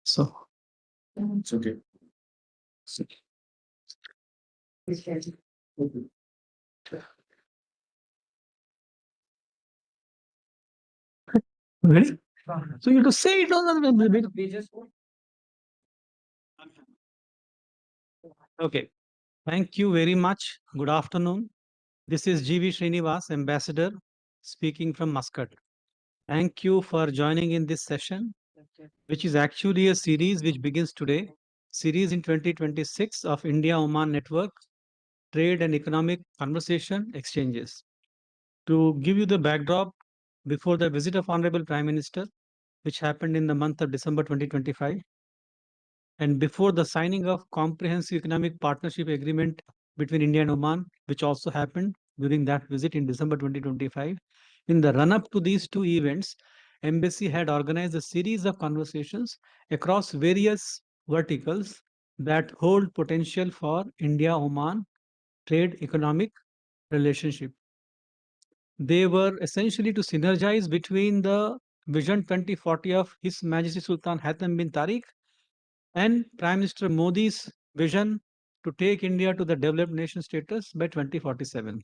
So it's okay. Ready? So you have to say it on the. Okay. Thank you very much. Good afternoon. This is GV Srinivas, Ambassador, speaking from Muscat. Thank you for joining in this session, which is actually a series which begins today. Series in 2026 of India-Oman Network, Trade and Economic Conversation Exchanges. To give you the backdrop, before the visit of Honorable Prime Minister, which happened in the month of December 2025, and before the signing of Comprehensive Economic Partnership Agreement between India and Oman, which also happened during that visit in December 2025, in the run-up to these two events, Embassy had organized a series of conversations across various verticals that hold potential for India-Oman trade economic relationship. They were essentially to synergize between the Vision 2040 of His Majesty Sultan Haitham bin Tariq and Prime Minister Modi's vision to take India to the developed nation status by 2047.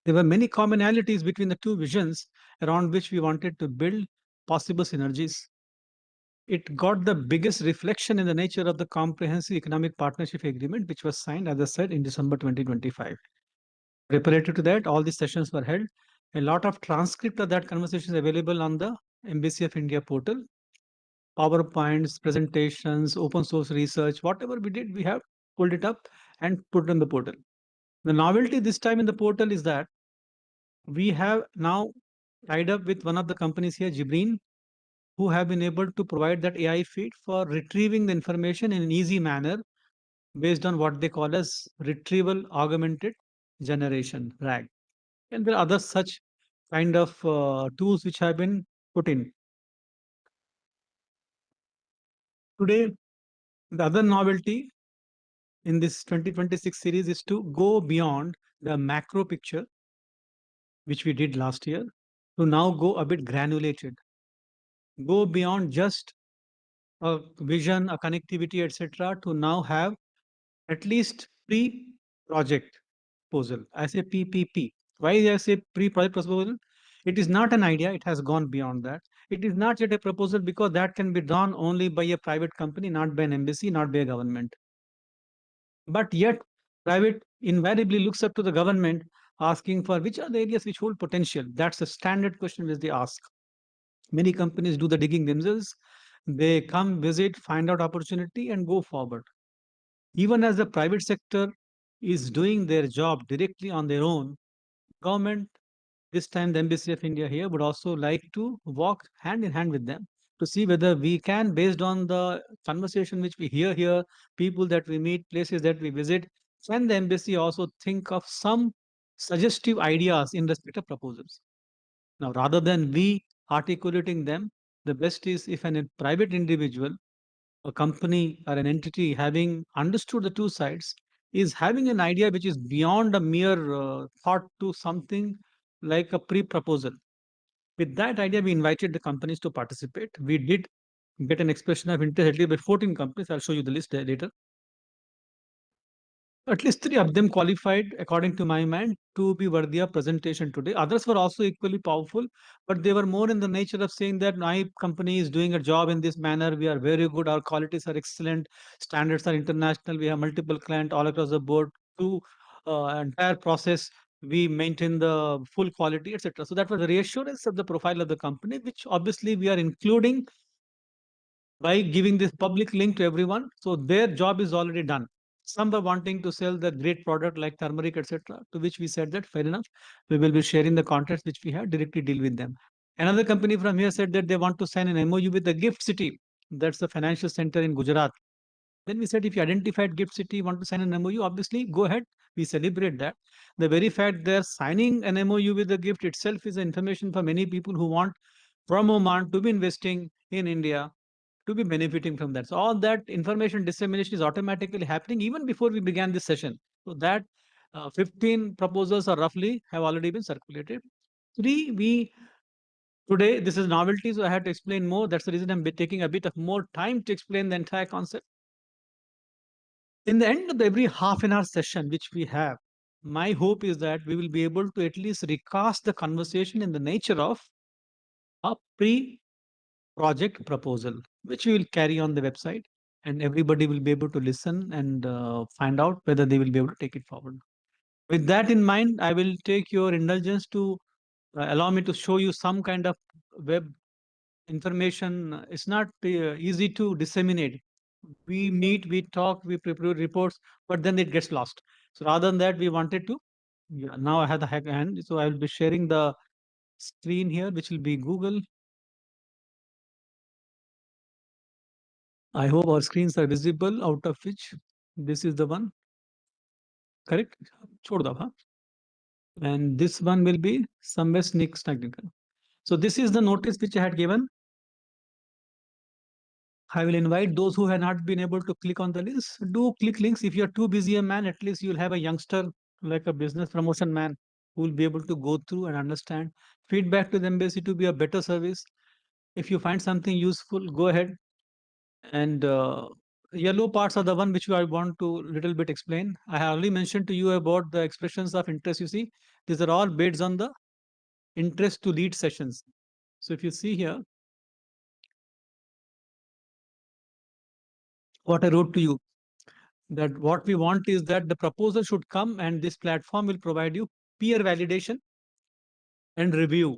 There were many commonalities between the two visions around which we wanted to build possible synergies. It got the biggest reflection in the nature of the Comprehensive Economic Partnership Agreement, which was signed, as I said, in December 2025. Preparative to that, all these sessions were held. A lot of transcript of that conversation is available on the Embassy of India portal. PowerPoints, presentations, open source research, whatever we did, we have pulled it up and put it on the portal. The novelty this time in the portal is that we have now tied up with one of the companies here, Jibreen, who have been able to provide that AI feed for retrieving the information in an easy manner based on what they call as retrieval augmented generation, RAG. And there are other such kind of tools which have been put in. Today, the other novelty in this 2026 series is to go beyond the macro picture, which we did last year, to now go a bit granulated, go beyond just a vision, a connectivity, etc., to now have at least pre-project proposal. I say PPP. Why I say pre-project proposal? It is not an idea. It has gone beyond that. It is not yet a proposal because that can be done only by a private company, not by an embassy, not by a government. But yet, private invariably looks up to the government asking for which are the areas which hold potential. That's a standard question which they ask. Many companies do the digging themselves. They come, visit, find out opportunity, and go forward. Even as the private sector is doing their job directly on their own, government, this time the Embassy of India here, would also like to walk hand in hand with them to see whether we can, based on the conversation which we hear here, people that we meet, places that we visit, can the embassy also think of some suggestive ideas in respect of proposals? Now, rather than we articulating them, the best is if a private individual, a company or an entity having understood the two sides is having an idea which is beyond a mere thought to something like a pre-proposal. With that idea, we invited the companies to participate. We did get an expression of interest at least by 14 companies. I'll show you the list later. At least three of them qualified, according to my mind, to be worthy of presentation today. Others were also equally powerful, but they were more in the nature of saying that my company is doing a job in this manner. We are very good. Our qualities are excellent. Standards are international. We have multiple clients all across the board. Through entire process, we maintain the full quality, etc. So that was the reassurance of the profile of the company, which obviously we are including by giving this public link to everyone. So their job is already done. Some were wanting to sell the great product like turmeric, etc., to which we said that fair enough. We will be sharing the contracts which we have, directly deal with them. Another company from here said that they want to sign an MOU with the Gift City. That's the financial center in Gujarat. Then we said, if you identified Gift City, want to sign an MOU, obviously go ahead. We celebrate that. The very fact they're signing an MOU with the Gift itself is information for many people who want from Oman to be investing in India, to be benefiting from that. So all that information dissemination is automatically happening even before we began this session. So that 15 proposals or roughly have already been circulated. Three, we Today, this is novelty, so I had to explain more. That's the reason I'm taking a bit of more time to explain the entire concept. In the end of every half an hour session which we have, my hope is that we will be able to at least recast the conversation in the nature of a pre-project proposal, which we will carry on the website, and everybody will be able to listen and find out whether they will be able to take it forward. With that in mind, I will take your indulgence to allow me to show you some kind of web information. It's not easy to disseminate. We meet, we talk, we prepare reports, but then it gets lost. So rather than that, we wanted to, yeah, now I have the hand, so I will be sharing the screen here, which will be Google. I hope our screens are visible, out of which this is the one, correct? Chhod do, huh? And this one will be somewhere sneak technical. So this is the notice which I had given. I will invite those who have not been able to click on the links. Do click links. If you're too busy a man, at least you'll have a youngster like a business promotion man who will be able to go through and understand. Feedback to the embassy to be a better service. If you find something useful, go ahead. And yellow parts are the one which I want to little bit explain. I have already mentioned to you about the expressions of interest. You see, these are all based on the interest to lead sessions. So if you see here, what I wrote to you, that what we want is that the proposal should come and this platform will provide you peer validation and review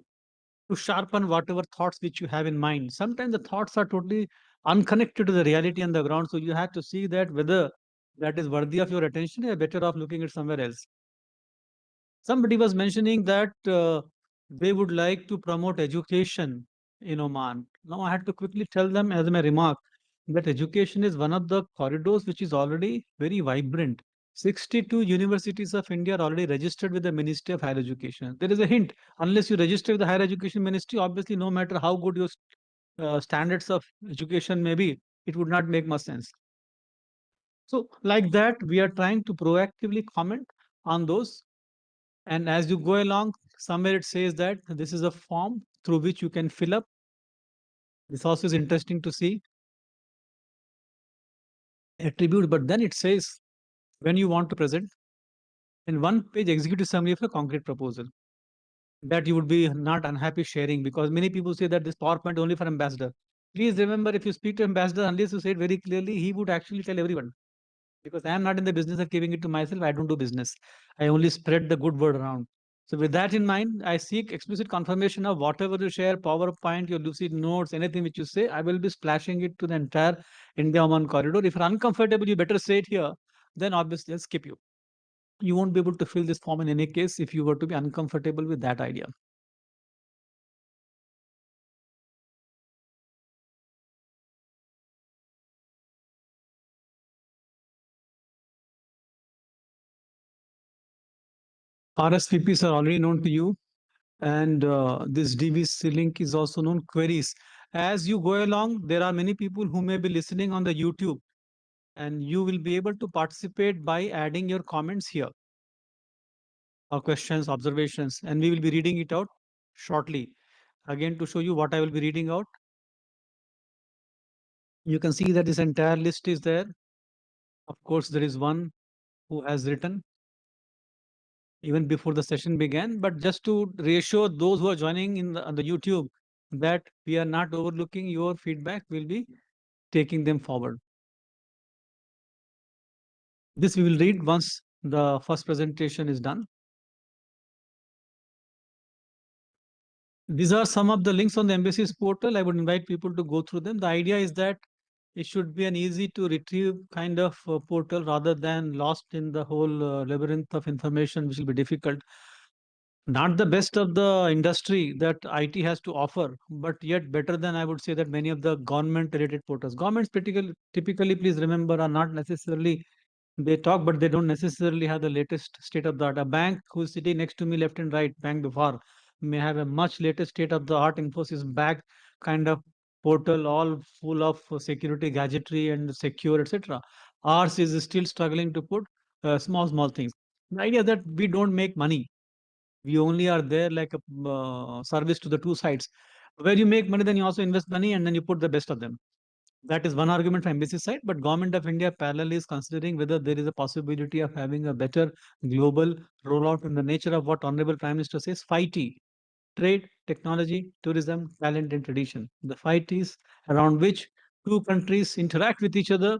to sharpen whatever thoughts which you have in mind. Sometimes the thoughts are totally unconnected to the reality on the ground, so you have to see that whether that is worthy of your attention, you're better off looking at somewhere else. Somebody was mentioning that they would like to promote education in Oman. Now I had to quickly tell them as my remark that education is one of the corridors which is already very vibrant. 62 universities of India are already registered with the Ministry of Higher Education. There is a hint, unless you register with the Higher Education Ministry, obviously no matter how good your standards of education may be, it would not make much sense. So like that, we are trying to proactively comment on those, and as you go along, somewhere it says that this is a form through which you can fill up. This also is interesting to see attribute, but then it says when you want to present in one page executive summary of a concrete proposal that you would be not unhappy sharing, because many people say that this PowerPoint only for ambassador. Please remember, if you speak to ambassador, unless you say it very clearly, he would actually tell everyone, because I am not in the business of giving it to myself. I don't do business. I only spread the good word around. So with that in mind, I seek explicit confirmation of whatever you share, PowerPoint, your lucid notes, anything which you say, I will be splashing it to the entire India-Oman corridor. If you're uncomfortable, you better say it here. Then obviously I'll skip you. You won't be able to fill this form in any case if you were to be uncomfortable with that idea. RSVPs are already known to you, and this DVC link is also known queries. As you go along, there are many people who may be listening on the YouTube, and you will be able to participate by adding your comments here, or questions, observations, and we will be reading it out shortly. Again, to show you what I will be reading out, you can see that this entire list is there. Of course, there is one who has written even before the session began, but just to reassure those who are joining in on the YouTube that we are not overlooking your feedback, we'll be taking them forward. This we will read once the first presentation is done. These are some of the links on the embassy's portal. I would invite people to go through them. The idea is that it should be an easy to retrieve kind of portal rather than lost in the whole labyrinth of information, which will be difficult. Not the best of the industry that IT has to offer, but yet better than, I would say, that many of the government related portals. Governments typically, please remember, are not necessarily, they talk, but they don't necessarily have the latest state of the art. A bank who's sitting next to me, left and right, Bank Bihar, may have a much latest state of the art Infosys back kind of portal, all full of security gadgetry and secure, etc. Ours is still struggling to put small things. The idea that we don't make money, we only are there like a service to the two sides. Where you make money, then you also invest money and then you put the best of them. That is one argument from embassy side, but government of India parallel is considering whether there is a possibility of having a better global rollout in the nature of what Honorable Prime Minister says, 5T: trade, technology, tourism, talent, and tradition. The 5Ts around which two countries interact with each other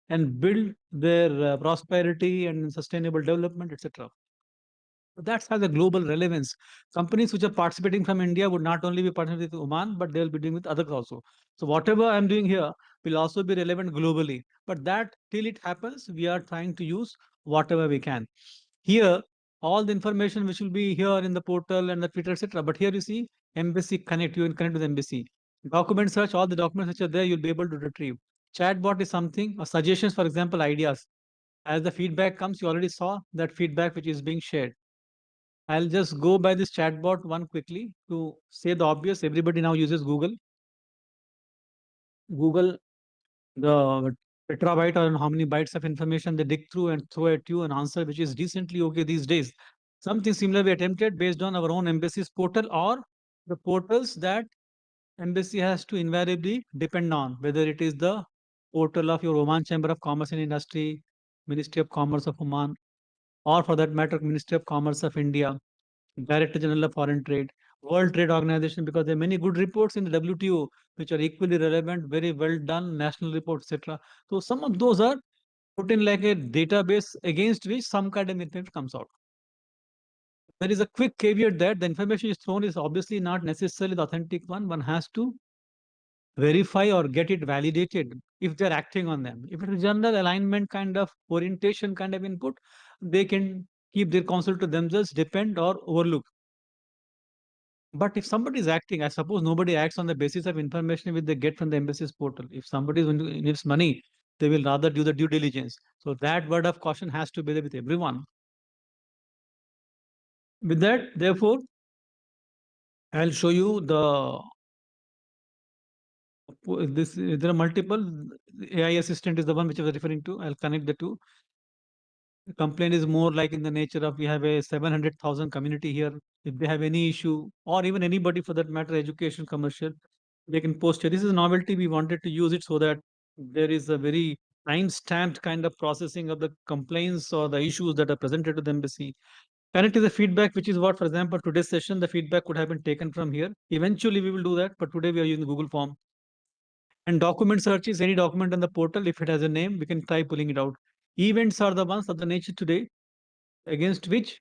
and build their prosperity and sustainable development, etc. That has a global relevance. Companies which are participating from India would not only be partnering with Oman, but they will be doing with others also. So whatever I'm doing here will also be relevant globally. But that till it happens, we are trying to use whatever we can. Here, all the information which will be here in the portal and the Twitter, etc. But here you see Embassy Connect. You will connect with Embassy. Document search, all the documents which are there, you'll be able to retrieve. Chatbot is something, or suggestions, for example, ideas. As the feedback comes, you already saw that feedback which is being shared. I'll just go by this chatbot one quickly to say the obvious. Everybody now uses Google. Google, the terabyte or how many bytes of information they dig through and throw at you an answer which is decently okay these days. Something similar we attempted based on our own embassy's portal or the portals that embassy has to invariably depend on, whether it is the portal of your Oman Chamber of Commerce and Industry, Ministry of Commerce of Oman, or for that matter, Ministry of Commerce of India, Director General of Foreign Trade, World Trade Organization, because there are many good reports in the WTO which are equally relevant, very well done, national reports, etc. So some of those are put in like a database against which some kind of information comes out. There is a quick caveat that the information is thrown is obviously not necessarily the authentic one. One has to verify or get it validated if they're acting on them. If it is general alignment kind of orientation kind of input, they can keep their counsel to themselves, depend or overlook. But if somebody is acting, I suppose nobody acts on the basis of information which they get from the embassy's portal. If somebody needs money, they will rather do the due diligence. So that word of caution has to be there with everyone. With that, therefore, I'll show you this. There are multiple. AI assistant is the one which I was referring to. I'll connect the two. The complaint is more like in the nature of we have a 700,000 community here. If they have any issue, or even anybody for that matter, education, commercial, they can post it. This is a novelty. We wanted to use it so that there is a very time-stamped kind of processing of the complaints or the issues that are presented to the embassy. Connect is the feedback, which is what, for example, today's session, the feedback could have been taken from here. Eventually, we will do that, but today we are using Google Form. And document search is any document on the portal. If it has a name, we can try pulling it out. Events are the ones of the nature today against which,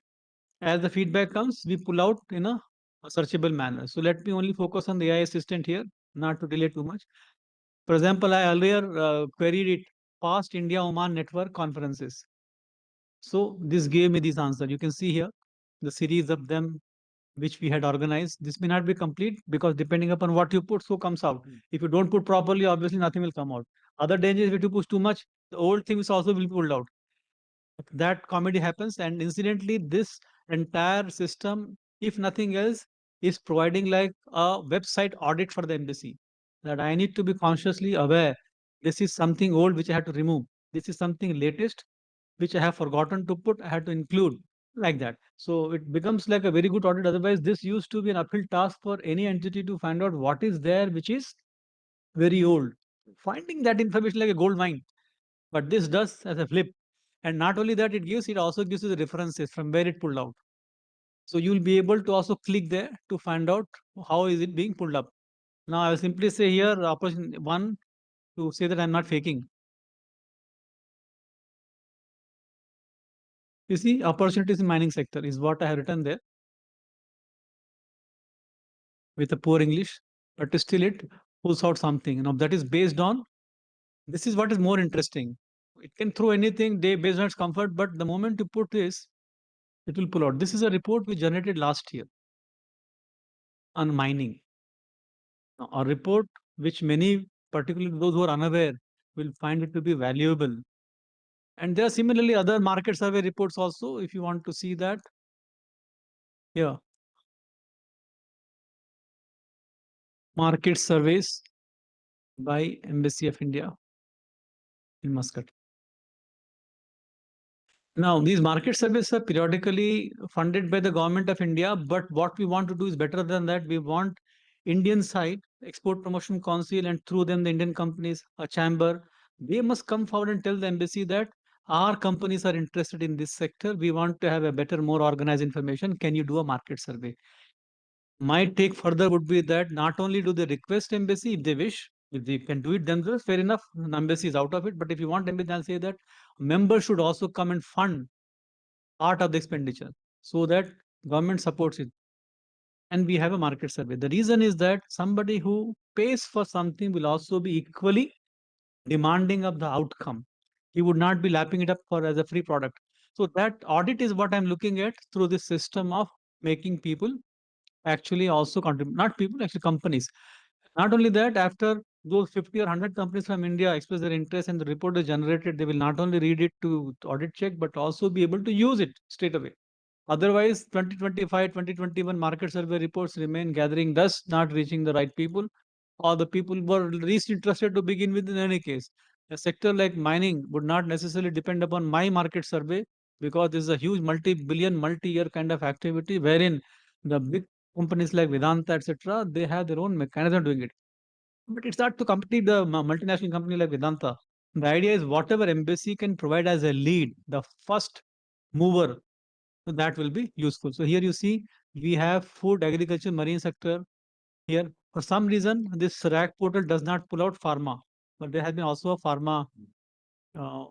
as the feedback comes, we pull out in a searchable manner. So let me only focus on the AI assistant here, not to delay too much. For example, I earlier queried it past India-Oman Network conferences. So this gave me this answer. You can see here the series of them which we had organized. This may not be complete because depending upon what you put, so comes out. If you don't put properly, obviously nothing will come out. Other dangers, if you push too much, the old things also will be pulled out. That comedy happens, and incidentally, this entire system, if nothing else, is providing like a website audit for the embassy. That I need to be consciously aware. This is something old which I had to remove. This is something latest which I have forgotten to put. I had to include like that. So it becomes like a very good audit. Otherwise, this used to be an uphill task for any entity to find out what is there which is very old. Finding that information like a gold mine. But this does as a flip. And not only that, it also gives you the references from where it pulled out. So you'll be able to also click there to find out how is it being pulled up. Now I will simply say here option one to say that I'm not faking. You see, opportunities in mining sector is what I have written there with a poor English, but still it pulls out something. Now that is based on, this is what is more interesting. It can throw anything they based on its comfort, but the moment you put this, it will pull out. This is a report we generated last year on mining. A report which many, particularly those who are unaware, will find it to be valuable. And there are similarly other market survey reports also, if you want to see that. Yeah, market surveys by Embassy of India in Muscat. Now, these market surveys are periodically funded by the government of India, but what we want to do is better than that. We want Indian side, Export Promotion Council, and through them the Indian companies, a chamber, they must come forward and tell the embassy that our companies are interested in this sector. We want to have a better, more organized information. Can you do a market survey? My take further would be that not only do they request embassy if they wish, if they can do it themselves, fair enough, the embassy is out of it. But if you want embassy, I'll say that members should also come and fund part of the expenditure so that government supports it. And we have a market survey. The reason is that somebody who pays for something will also be equally demanding of the outcome. He would not be lapping it up for as a free product. So that audit is what I'm looking at through this system of making people actually also contribute, not people, actually companies. Not only that, after those 50 or 100 companies from India express their interest and the report is generated, they will not only read it to audit check, but also be able to use it straight away. Otherwise, 2025, 2021 market survey reports remain gathering dust, not reaching the right people, or the people were least interested to begin with in any case. A sector like mining would not necessarily depend upon my market survey because this is a huge multi-billion, multi-year kind of activity wherein the big companies like Vedanta, etc., they have their own mechanism doing it. But it's not to compete the multinational company like Vedanta. The idea is whatever embassy can provide as a lead, the first mover, so that will be useful. So here you see we have food, agriculture, marine sector here. For some reason, this rack portal does not pull out pharma, but there has been also a pharma. Uh,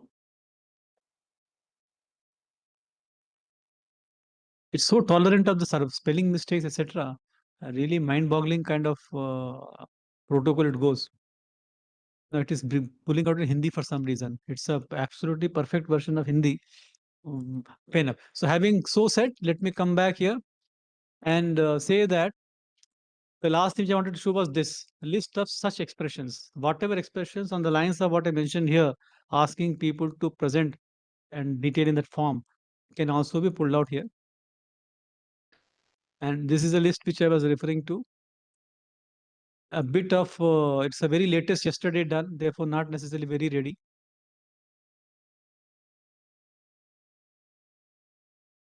it's so tolerant of the sort of spelling mistakes, etc. Really mind-boggling kind of protocol it goes. It is pulling out in Hindi for some reason. It's a absolutely perfect version of Hindi. Fair enough. So having so said, let me come back here and say that the last thing I wanted to show was this list of such expressions. Whatever expressions on the lines of what I mentioned here, asking people to present and detail in that form can also be pulled out here. And this is a list which I was referring to. A bit of, it's a very latest yesterday done, therefore not necessarily very ready.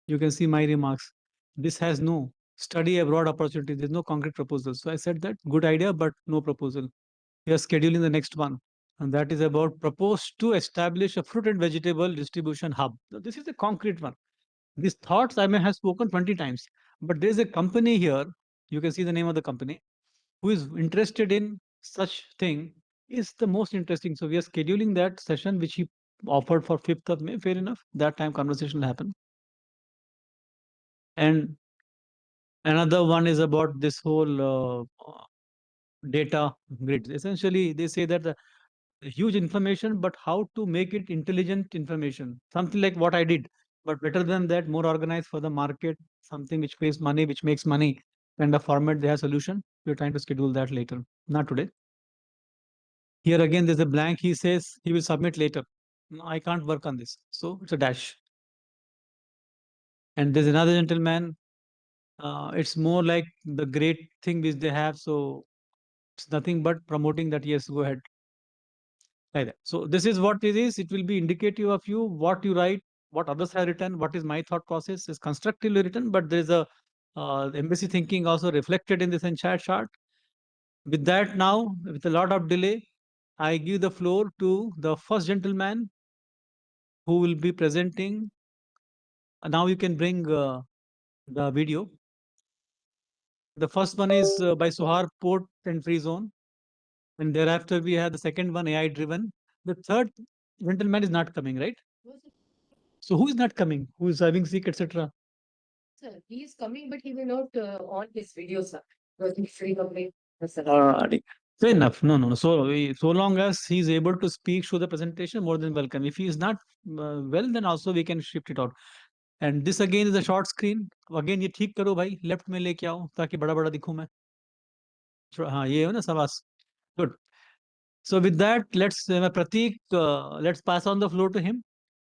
You can see my remarks. This has no study abroad opportunity. There's no concrete proposal. So I said that good idea, but no proposal. We are scheduling the next one. And that is about proposed to establish a fruit and vegetable distribution hub. Now, this is a concrete one. These thoughts I may have spoken 20 times, but there's a company here. You can see the name of the company who is interested in such thing is the most interesting. So we are scheduling that session, which he offered for 5th of May. Fair enough. That time conversation will happen. And another one is about this whole data grid. Essentially, they say that the huge information, but how to make it intelligent information. Something like what I did, but better than that, more organized for the market, something which pays money, which makes money, kind of format they have solution. We're trying to schedule that later, not today. Here again, there's a blank. He says he will submit later. No, I can't work on this. So it's a dash. And there's another gentleman. It's more like the great thing which they have. So it's nothing but promoting that, yes, go ahead. Like that. So this is what it is. It will be indicative of you, what you write, what others have written, what is my thought process is constructively written, but there is a embassy thinking also reflected in this entire chart. With that now, with a lot of delay, I give the floor to the first gentleman who will be presenting. Now you can bring the video. The first one is by Sohar, Port and Freezone. And thereafter we have the second one, AI driven. The third gentleman is not coming, right? So who is not coming? Who is having sick, etc.? Sir, he is coming, but he will not on his video, sir. Because he's free company. Yes, sir. Fair enough. No, no, no. So, so long as he is able to speak, show the presentation, more than welcome. If he is not well, then also we can shift it out. And this again is a short screen. Again, ये ठीक करो भाई, left में लेके आओ ताकि बड़ा बड़ा दिखूं मैं. हाँ, ये हो ना सवास. Good. So with that, Prateek, let's pass on the floor to him.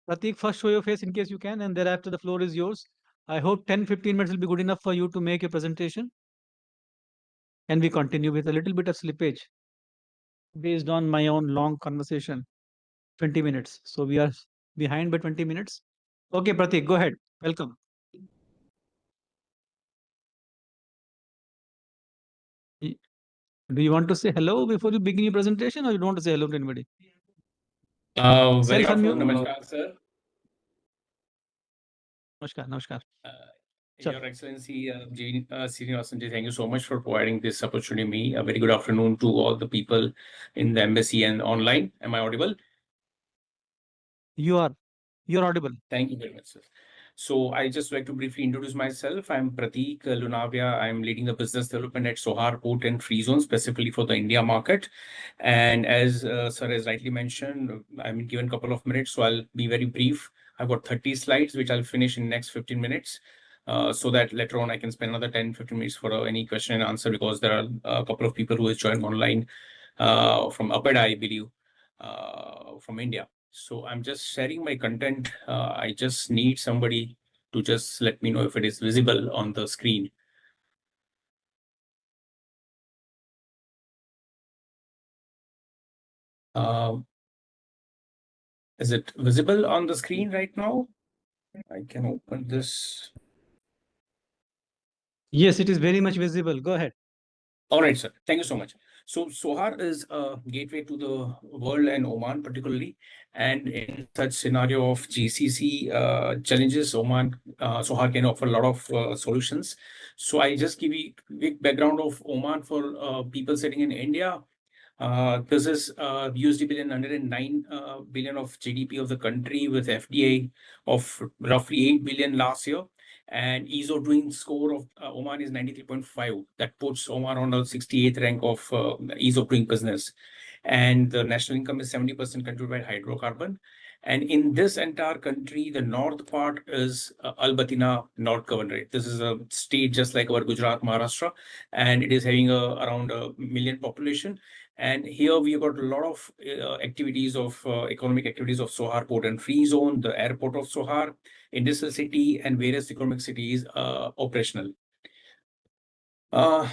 Prateek, first show your face in case you can, and thereafter the floor is yours. I hope 10-15 minutes will be good enough for you to make your presentation. And we continue with a little bit of slippage based on my own long conversation, 20 minutes. So we are behind by 20 minutes. Okay, Prateek, go ahead. Welcome. Do you want to say hello before you begin your presentation, or you don't want to say hello to anybody? Very Self good unmute. afternoon, Namaskar, sir. Namaskar, namaskar. Uh, Sure. Your Excellency, Srinivasan ji, thank you so much for providing this opportunity to me. A very good afternoon to all the people in the embassy and online. Am I audible? You are. You're audible. Thank you very much, sir. So I just like to briefly introduce myself. I'm Prateek Lunavia. I'm leading the business development at Sohar Port and Freezone, specifically for the India market. And as sir has rightly mentioned, I'm given a couple of minutes, so I'll be very brief. I've got 30 slides, which I'll finish in next 15 minutes. So that later on I can spend another 10, 15 minutes for any question and answer, because there are a couple of people who has joined online from Abed, I believe, from India. So I'm just sharing my content. I just need somebody to just let me know if it is visible on the screen. Uh, is it visible on the screen right now? I can open this. Yes, it is very much visible. Go ahead. All right, sir. Thank you so much. So Sohar is a gateway to the world and Oman particularly. And in such scenario of GCC challenges, Sohar can offer a lot of solutions. So I just give you a quick background of Oman for people sitting in India. This is USD billion, 109 billion of GDP of the country, with FDI of roughly 8 billion last year. And ease of doing score of Oman is 93.5. That puts Oman on the 68th rank of ease of doing business. And the national income is 70% contributed by hydrocarbon. And in this entire country, the north part is Al Batina North Governorate. This is a state just like our Gujarat, Maharashtra, and it is having around a million population. And here we've got a lot of activities of economic activities of Sohar Port and Freezone, the airport of Sohar, industrial city, and various economic cities operational.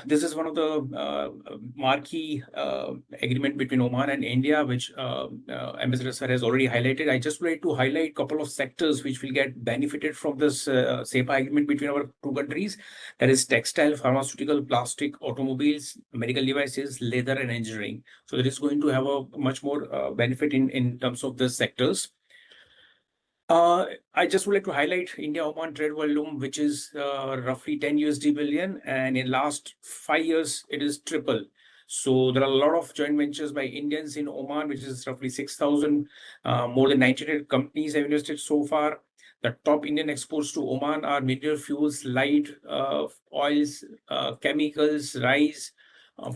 This is one of the marquee agreement between Oman and India, which Ambassador Sir has already highlighted. I just would like to highlight a couple of sectors which will get benefited from this CEPA agreement between our two countries. That is textile, pharmaceutical, plastic, automobiles, medical devices, leather, and engineering. So it is going to have a much more benefit in terms of the sectors. I just would like to highlight India-Oman trade volume, which is roughly 10 USD billion, and in last 5 years, it is triple. So there are a lot of joint ventures by Indians in Oman, which is roughly 6,000. More than 900 companies have invested so far. The top Indian exports to Oman are mineral fuels, light oils, chemicals, rice,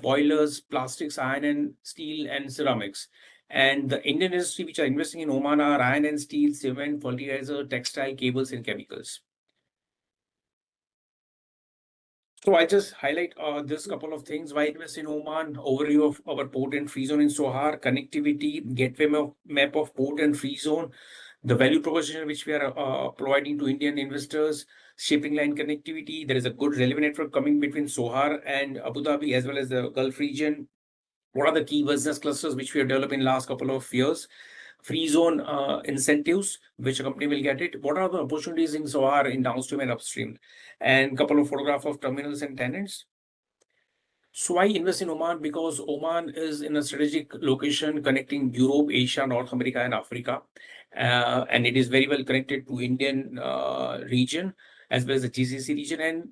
boilers, plastics, iron and steel, and ceramics. And the Indian industry which are investing in Oman are iron and steel, cement, fertilizer, textile, cables, and chemicals. So I just highlight this couple of things. Why invest in Oman? Overview of our port and free zone in Sohar, connectivity, gateway map of port and free zone, the value proposition which we are providing to Indian investors, shipping line connectivity. There is a good railway network coming between Sohar and Abu Dhabi as well as the Gulf region. What are the key business clusters which we have developed in last couple of years? Free zone incentives, which a company will get it. What are the opportunities in Sohar in downstream and upstream? And couple of photograph of terminals and tenants. So why invest in Oman? Because Oman is in a strategic location connecting Europe, Asia, North America, and Africa. And it is very well connected to Indian region as well as the GCC region. And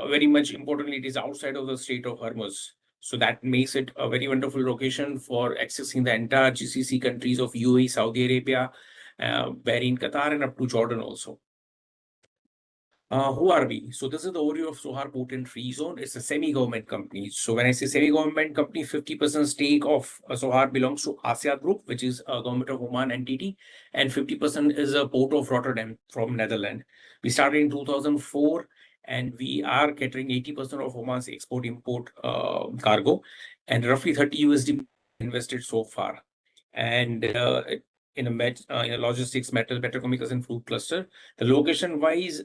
very much importantly, it is outside of the Strait of Hormuz. So that makes it a very wonderful location for accessing the entire GCC countries of UAE, Saudi Arabia, Bahrain, Qatar, and up to Jordan also. Who are we? So this is the overview of Sohar Port and Free Zone. It's a semi-government company. So when I say semi-government company, 50% stake of Sohar belongs to Asia Group, which is a government of Oman entity, and 50% is a port of Rotterdam from Netherlands. We started in 2004, and we are catering 80% of Oman's export-import cargo, and roughly 30 USD invested so far. And in a logistics, metal, petrochemicals, and food cluster. The location-wise,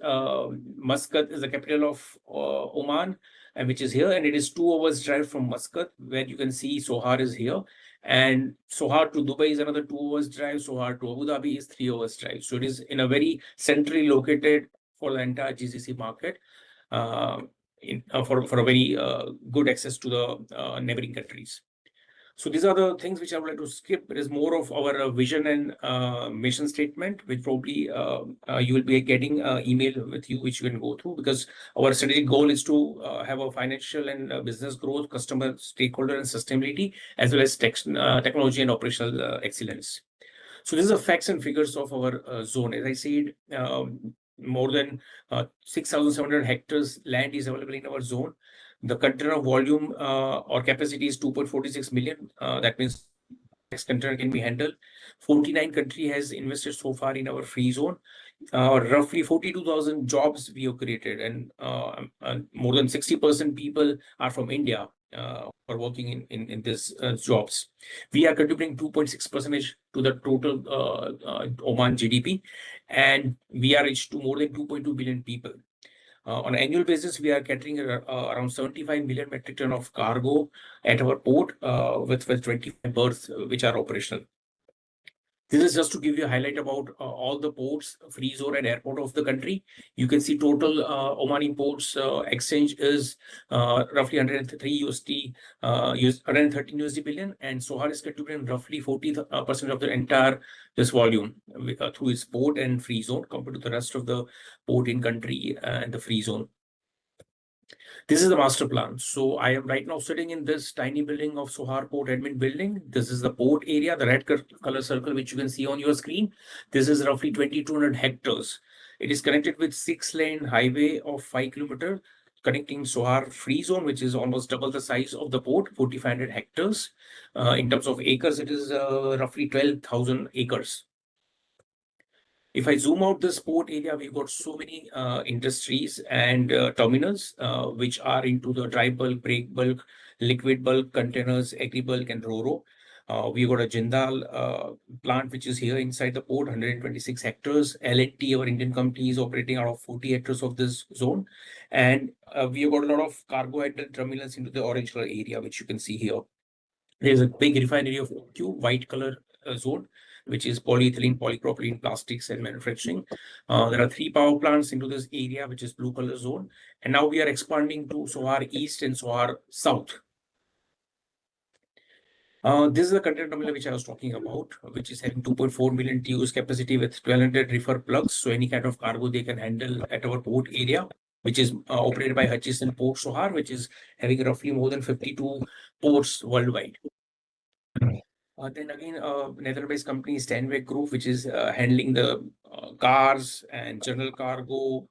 Muscat is the capital of Oman, and which is here, and it is 2 hours drive from Muscat, where you can see Sohar is here. And Sohar to Dubai is another 2 hours drive. Sohar to Abu Dhabi is 3 hours drive. So it is in a very centrally located for the entire GCC market. for a very good access to the neighboring countries. So these are the things which I would like to skip. It is more of our vision and mission statement, which probably you will be getting email with you, which you can go through, because our strategic goal is to have a financial and business growth, customer, stakeholder, and sustainability, as well as technology and operational excellence. So this is the facts and figures of our zone. As I said, more than 6,700 hectares land is available in our zone. The container volume or capacity is 2.46 million. That means next container can be handled. 49 country has invested so far in our free zone. Roughly 42,000 jobs we have created, and more than 60% people are from India are working in these jobs. We are contributing 2.6% to the total Oman GDP, and we are reached to more than 2.2 billion people. On an annual basis, we are catering around 75 million metric ton of cargo at our port with 25 berths which are operational. This is just to give you a highlight about all the ports, free zone and airport of the country. You can see total Omani ports exchange is roughly 103 USD, 113 USD billion, and Sohar is contributing roughly 40% of the entire this volume through its port and free zone compared to the rest of the port in country and the free zone. This is the master plan. So I am right now sitting in this tiny building of Sohar Port Admin building. This is the port area, the red color circle, which you can see on your screen. This is roughly 2,200 hectares. It is connected with 6-lane highway of 5 kilometers, connecting Sohar Free Zone, which is almost double the size of the port, 4,500 hectares. In terms of acres, it is roughly 12,000 acres. If I zoom out this port area, we've got so many industries and terminals which are into the dry bulk, break bulk, liquid bulk, containers, agri bulk, and ro-ro. We've got a Jindal plant which is here inside the port, 126 hectares. L&T, our Indian company, is operating out of 40 hectares of this zone. And we've got a lot of cargo and terminals into the orange color area, which you can see here. There's a big refinery of OQ, white color zone, which is polyethylene, polypropylene, plastics, and manufacturing. There are 3 power plants into this area, which is blue color zone. And now we are expanding to Sohar East and Sohar South. This is the container terminal which I was talking about, which is having 2.4 million TEUs capacity with 1,200 reefer plugs. So any kind of cargo they can handle at our port area, which is operated by Hutchison Port Sohar, which is having roughly more than 52 ports worldwide. Then again, Netherlands-based company Stanway Group, which is handling the cars and general cargo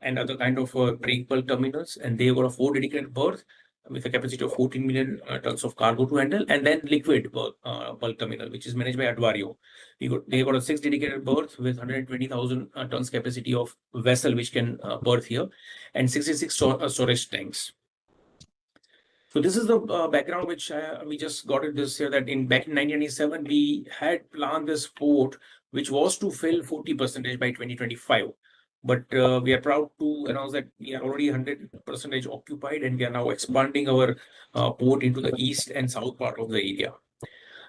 and other kind of break bulk terminals. And they've got a 4 dedicated berth with a capacity of 14 million tons of cargo to handle. And then liquid bulk terminal, which is managed by Advario. They got a 6 dedicated berth with 120,000 tons capacity of vessel, which can berth here, and 66 storage tanks. So this is the background which we just got it this year, that back in 1997, we had planned this port, which was to fill 40% by 2025. But we are proud to announce that we are already 100% occupied, and we are now expanding our port into the east and south part of the area.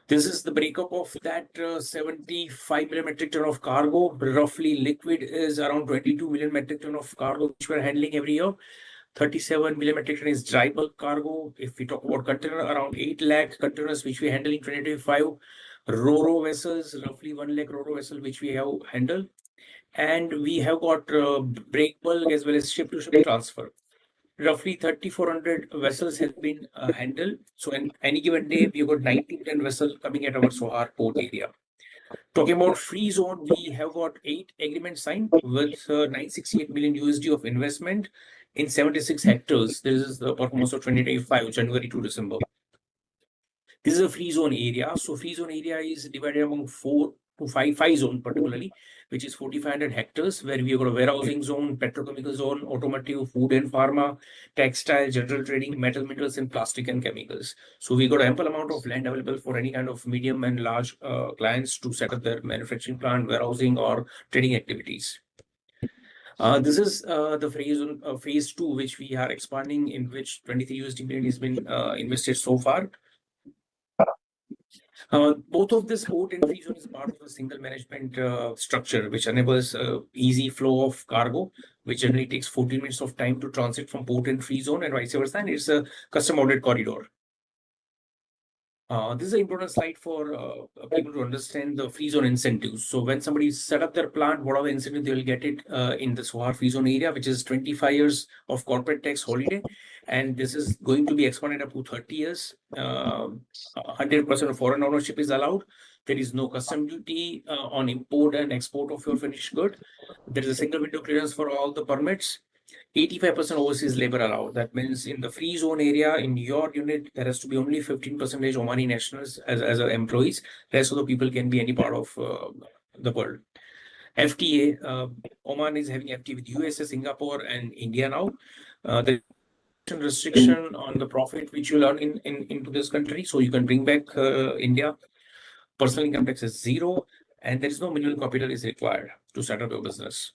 This is the breakup of that 75 million metric ton of cargo. Roughly liquid is around 22 million metric ton of cargo, which we're handling every year. 37 million metric ton is dry bulk cargo. If we talk about container, around 8 lakh containers, which we handle in 2025. Ro-ro vessels, roughly 1 lakh ro-ro vessel, which we have handled. And we have got break bulk as well as ship-to-ship transfer. Roughly 3,400 vessels have been handled. So in any given day, we've got 90-ton vessels coming at our Sohar port area. Talking about free zone, we have got 8 agreements signed with 968 million USD of investment in 76 hectares. This is the performance of 2025, January to December. This is a free zone area. So free zone area is divided among 4 to 5 zone particularly, which is 4,500 hectares, where we have got a warehousing zone, petrochemical zone, automotive, food and pharma, textile, general trading, metal, minerals, and plastic and chemicals. So we got ample amount of land available for any kind of medium and large clients to set up their manufacturing plant, warehousing, or trading activities. This is the phase 2, which we are expanding, in which 23 USD million has been invested so far. Both of this port and free zone is part of a single management structure, which enables easy flow of cargo, which generally takes 14 minutes of time to transit from port and free zone and vice versa. And it's a custom ordered corridor. This is an important slide for people to understand the free zone incentives. So when somebody set up their plant, what are the incentives they will get it in the Sohar free zone area, which is 25 years of corporate tax holiday. And this is going to be expanded up to 30 years. 100% of foreign ownership is allowed. There is no custom duty on import and export of your finished good. There is a single window clearance for all the permits. 85% overseas labor allowed. That means in the free zone area, in your unit, there has to be only 15% Omani nationals as employees. Rest of the people can be any part of the world. FTA, Oman is having FTA with USA, Singapore, and India now. The restriction on the profit which you earn into this country, so you can bring back India. Personal income tax is zero, and there is no minimum capital is required to set up your business.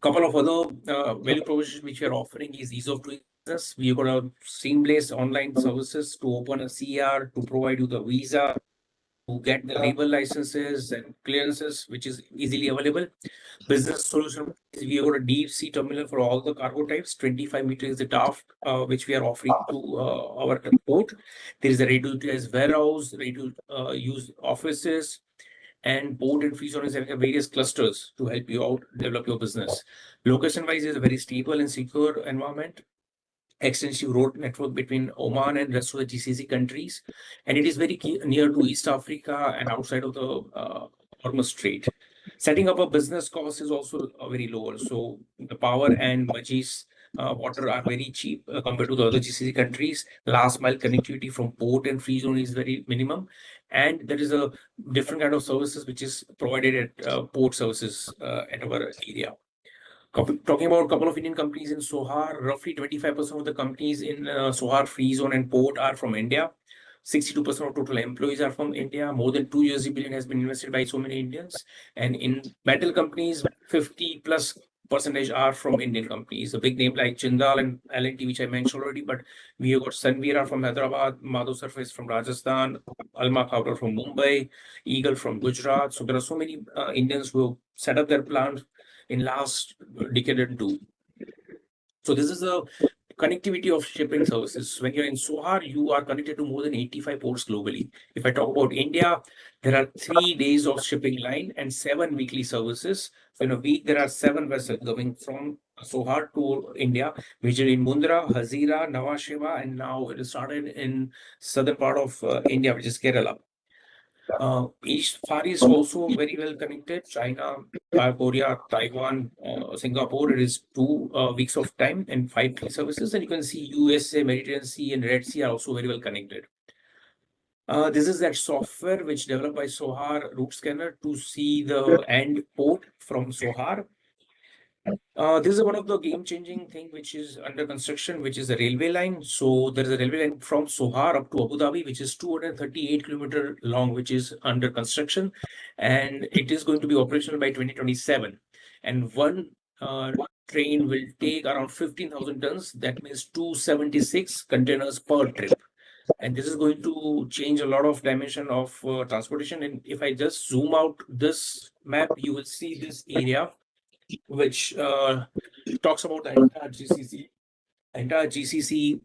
Couple of other value propositions which we are offering is ease of doing business. We have got a seamless online services to open a CR, to provide you the visa, to get the label licenses and clearances, which is easily available. Business solution, we have got a deep sea terminal for all the cargo types. 25 meters is the draft, which we are offering to our port. There is a ready to utilize warehouse, ready to use offices, and port and free zone is having various clusters to help you out develop your business. Location wise is a very stable and secure environment. Extensive road network between Oman and rest of the GCC countries, and it is very near to East Africa and outside of the Hormuz Strait. Setting up a business cost is also very lower. So the power and Majis water are very cheap compared to the other GCC countries. Last mile connectivity from port and free zone is very minimum, and there is a different kind of services which is provided at port services at our area. Talking about a couple of Indian companies in Sohar, roughly 25% of the companies in Sohar Free Zone and Port are from India. 62% of total employees are from India. More than $2 billion has been invested by so many Indians. And in metal companies, 50 plus percentage are from Indian companies. A big name like Jindal and L&T, which I mentioned already, but we have got Sanveera from Hyderabad, Madhu Surface from Rajasthan, Alma Khawdar from Mumbai, Eagle from Gujarat. So there are so many Indians who have set up their plants in last decade or two. So this is a connectivity of shipping services. When you're in Sohar, you are connected to more than 85 ports globally. If I talk about India, there are 3 days of shipping line and 7 weekly services. So in a week, there are 7 vessels going from Sohar to India, which are in Mundra, Hazira, Nhava Sheva, and now it has started in southern part of India, which is Kerala. East Far East also very well connected. China, Korea, Taiwan, Singapore. It is 2 weeks of time and 5 key services. And you can see USA, Mediterranean Sea, and Red Sea are also very well connected. This is that software which developed by Sohar route scanner to see the end port from Sohar. This is one of the game-changing thing which is under construction, which is a railway line. So there is a railway line from Sohar up to Abu Dhabi, which is 238-kilometer long, which is under construction, and it is going to be operational by 2027. And one train will take around 15,000 tons. That means 276 containers per trip. And this is going to change a lot of dimension of transportation. And if I just zoom out this map, you will see this area which talks about the entire GCC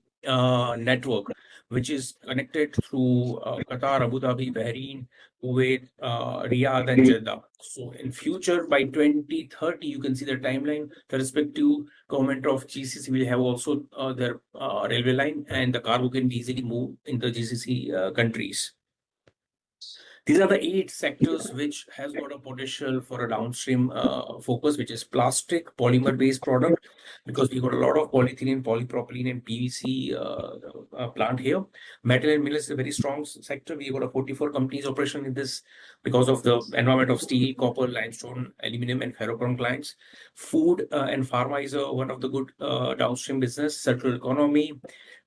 network, which is connected through Qatar, Abu Dhabi, Bahrain, Kuwait, Riyadh, and Jeddah. So in future, by 2030, you can see the timeline. The respective government of GCC will have also their railway line, and the cargo can easily move in the GCC countries. These are the 8 sectors which has got a potential for a downstream focus, which is plastic, polymer-based product, because we got a lot of polyethylene, polypropylene, and PVC plant here. Metal and minerals is a very strong sector. We got a 44 companies operation in this because of the environment of steel, copper, limestone, aluminum, and ferrochrome clients. Food and pharma is one of the good downstream business, circular economy,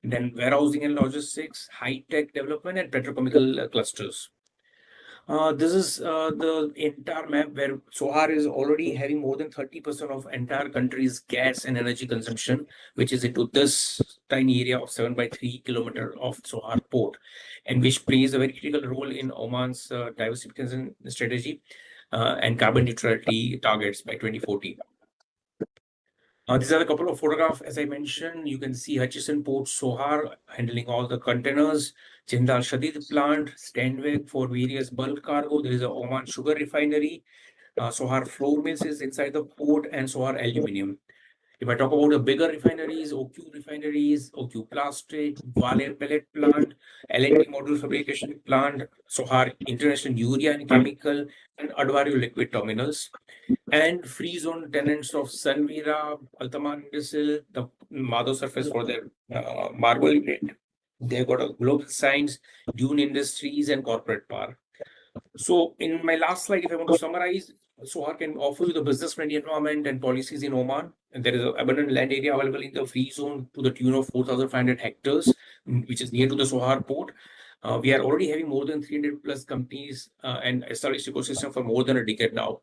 then warehousing and logistics, high-tech development, and petrochemical clusters. This is the entire map where Sohar is already having more than 30% of entire country's gas and energy consumption, which is into this tiny area of 7 by 3 kilometer of Sohar port, and which plays a very critical role in Oman's diversification strategy and carbon neutrality targets by 2040. These are a couple of photographs. As I mentioned, you can see Hutchison Port, Sohar handling all the containers, Jindal Shadid plant, Stanweg for various bulk cargo. There is a Oman sugar refinery. Sohar flour mills is inside the port, and Sohar aluminium. If I talk about the bigger refineries, OQ refineries, OQ Plastic, Gwalior pellet plant, LNT module fabrication plant, Sohar International Urea and Chemical, and Advario liquid terminals, and Freezone tenants of Sunvira, Altaman Indisil, the Mado surface for their marble unit. They've got a global science, Dune Industries, and corporate power. So, in my last slide, if I want to summarize, Sohar can offer you the business-friendly environment and policies in Oman. And there is an abundant land area available in the free zone to the tune of 4,500 hectares, which is near to the Sohar port. We are already having more than 300 plus companies and established ecosystem for more than a decade now.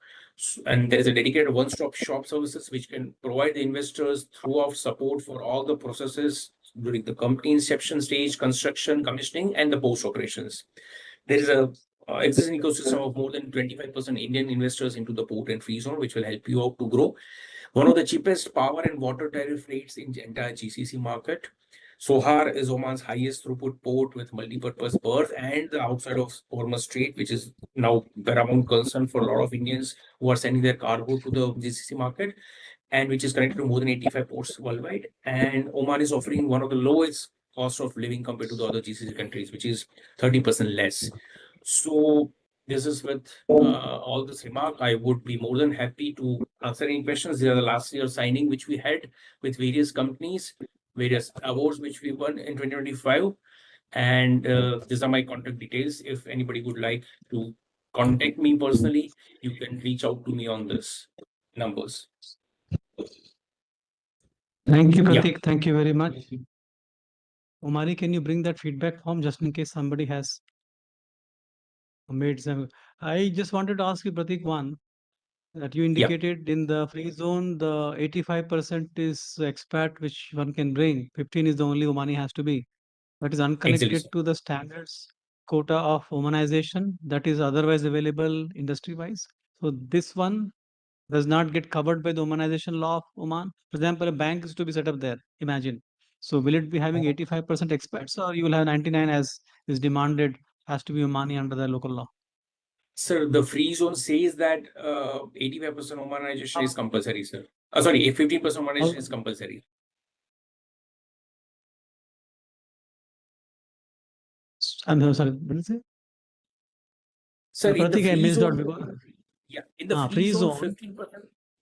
And there is a dedicated one-stop shop services which can provide the investors throughout support for all the processes during the company inception stage, construction, commissioning, and the post operations. There is a existing ecosystem of more than 25% Indian investors into the port and free zone, which will help you out to grow. One of the cheapest power and water tariff rates in the entire GCC market. Sohar is Oman's highest throughput port with multi-purpose berth and the outside of Hormuz Strait, which is now paramount concern for a lot of Indians who are sending their cargo to the GCC market, and which is connected to more than 85 ports worldwide. And Oman is offering one of the lowest cost of living compared to the other GCC countries, which is 30% less. So this is with all this remark, I would be more than happy to answer any questions. These are the last year signing which we had with various companies, various awards which we won in 2025. And these are my contact details. If anybody would like to contact me personally, you can reach out to me on this numbers. Thank you, Yeah. Pratik. Thank you very much. Omari, can you bring that feedback form just in case somebody has made some? I just wanted to ask you, Pratik, one that you Yeah. indicated in the free zone, the 85% is expat which one can bring. 15 is the only Omani has to be. That is Exactly, unconnected sir. to the standards quota of Omanization that is otherwise available industry-wise. So this one does not get covered by the Omanization law of Oman. For example, a bank is to be set up there. Imagine. So will it be having 85% expats, or you will have 99 as is demanded, has to be Omani under the local law? Sir, the free zone says that 85% Omanization is compulsory, sir. Sorry, 15% Omanization is compulsory. I'm so sorry. What did you say? Sir, in the Pratik, I free missed out zone, because yeah, in the free free zone, zone.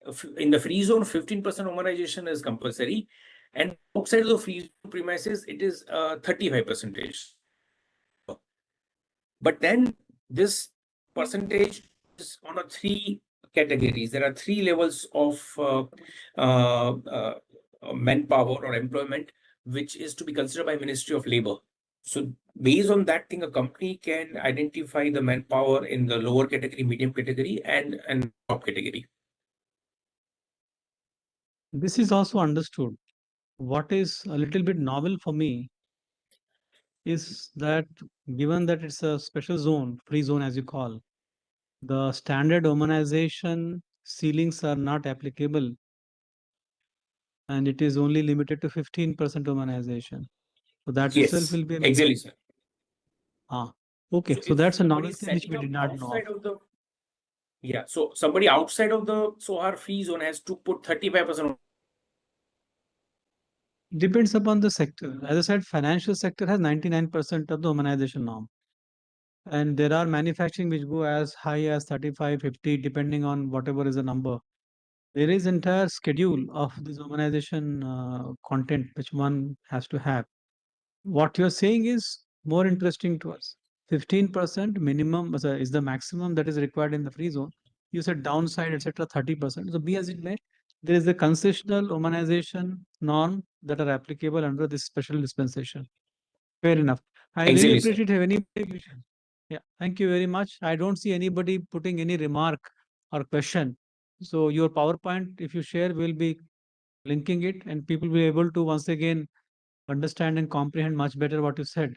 15%. In the free zone, 15% Omanization is compulsory, and outside of the free zone premises, it is 35 percentage. But then this percentage is on a three categories. There are three levels of manpower or employment, which is to be considered by Ministry of Labor. So based on that thing, a company can identify the manpower in the lower category, medium category, and top category. This is also understood. What is a little bit novel for me is that given that it's a special zone, free zone as you call, the standard Omanization ceilings are not applicable and it is only limited to 15% Omanization. So that itself Yes, will be a exactly, sir. okay. So So if that's a somebody is novelty which setting we up did not know of. outside of the so somebody outside of the Sohar free zone has to put 35%. Depends upon the sector. As I said, financial sector has 99% of the Omanization norm. And there are manufacturing which go as high as 35, 50, depending on whatever is the number. There is entire schedule of this Omanization content which one has to have. What you're saying is more interesting to us. 15% minimum is the maximum that is required in the free zone. You said downside, etc., 30%. So be as it may, there is a concessional Omanization norm that are applicable under this special dispensation. Fair enough. I really Exactly, sir. appreciate if anybody Yeah, thank you very much. I don't see anybody putting any remark or question. So your PowerPoint, if you share, we'll be linking it and people will be able to once again understand and comprehend much better what you said.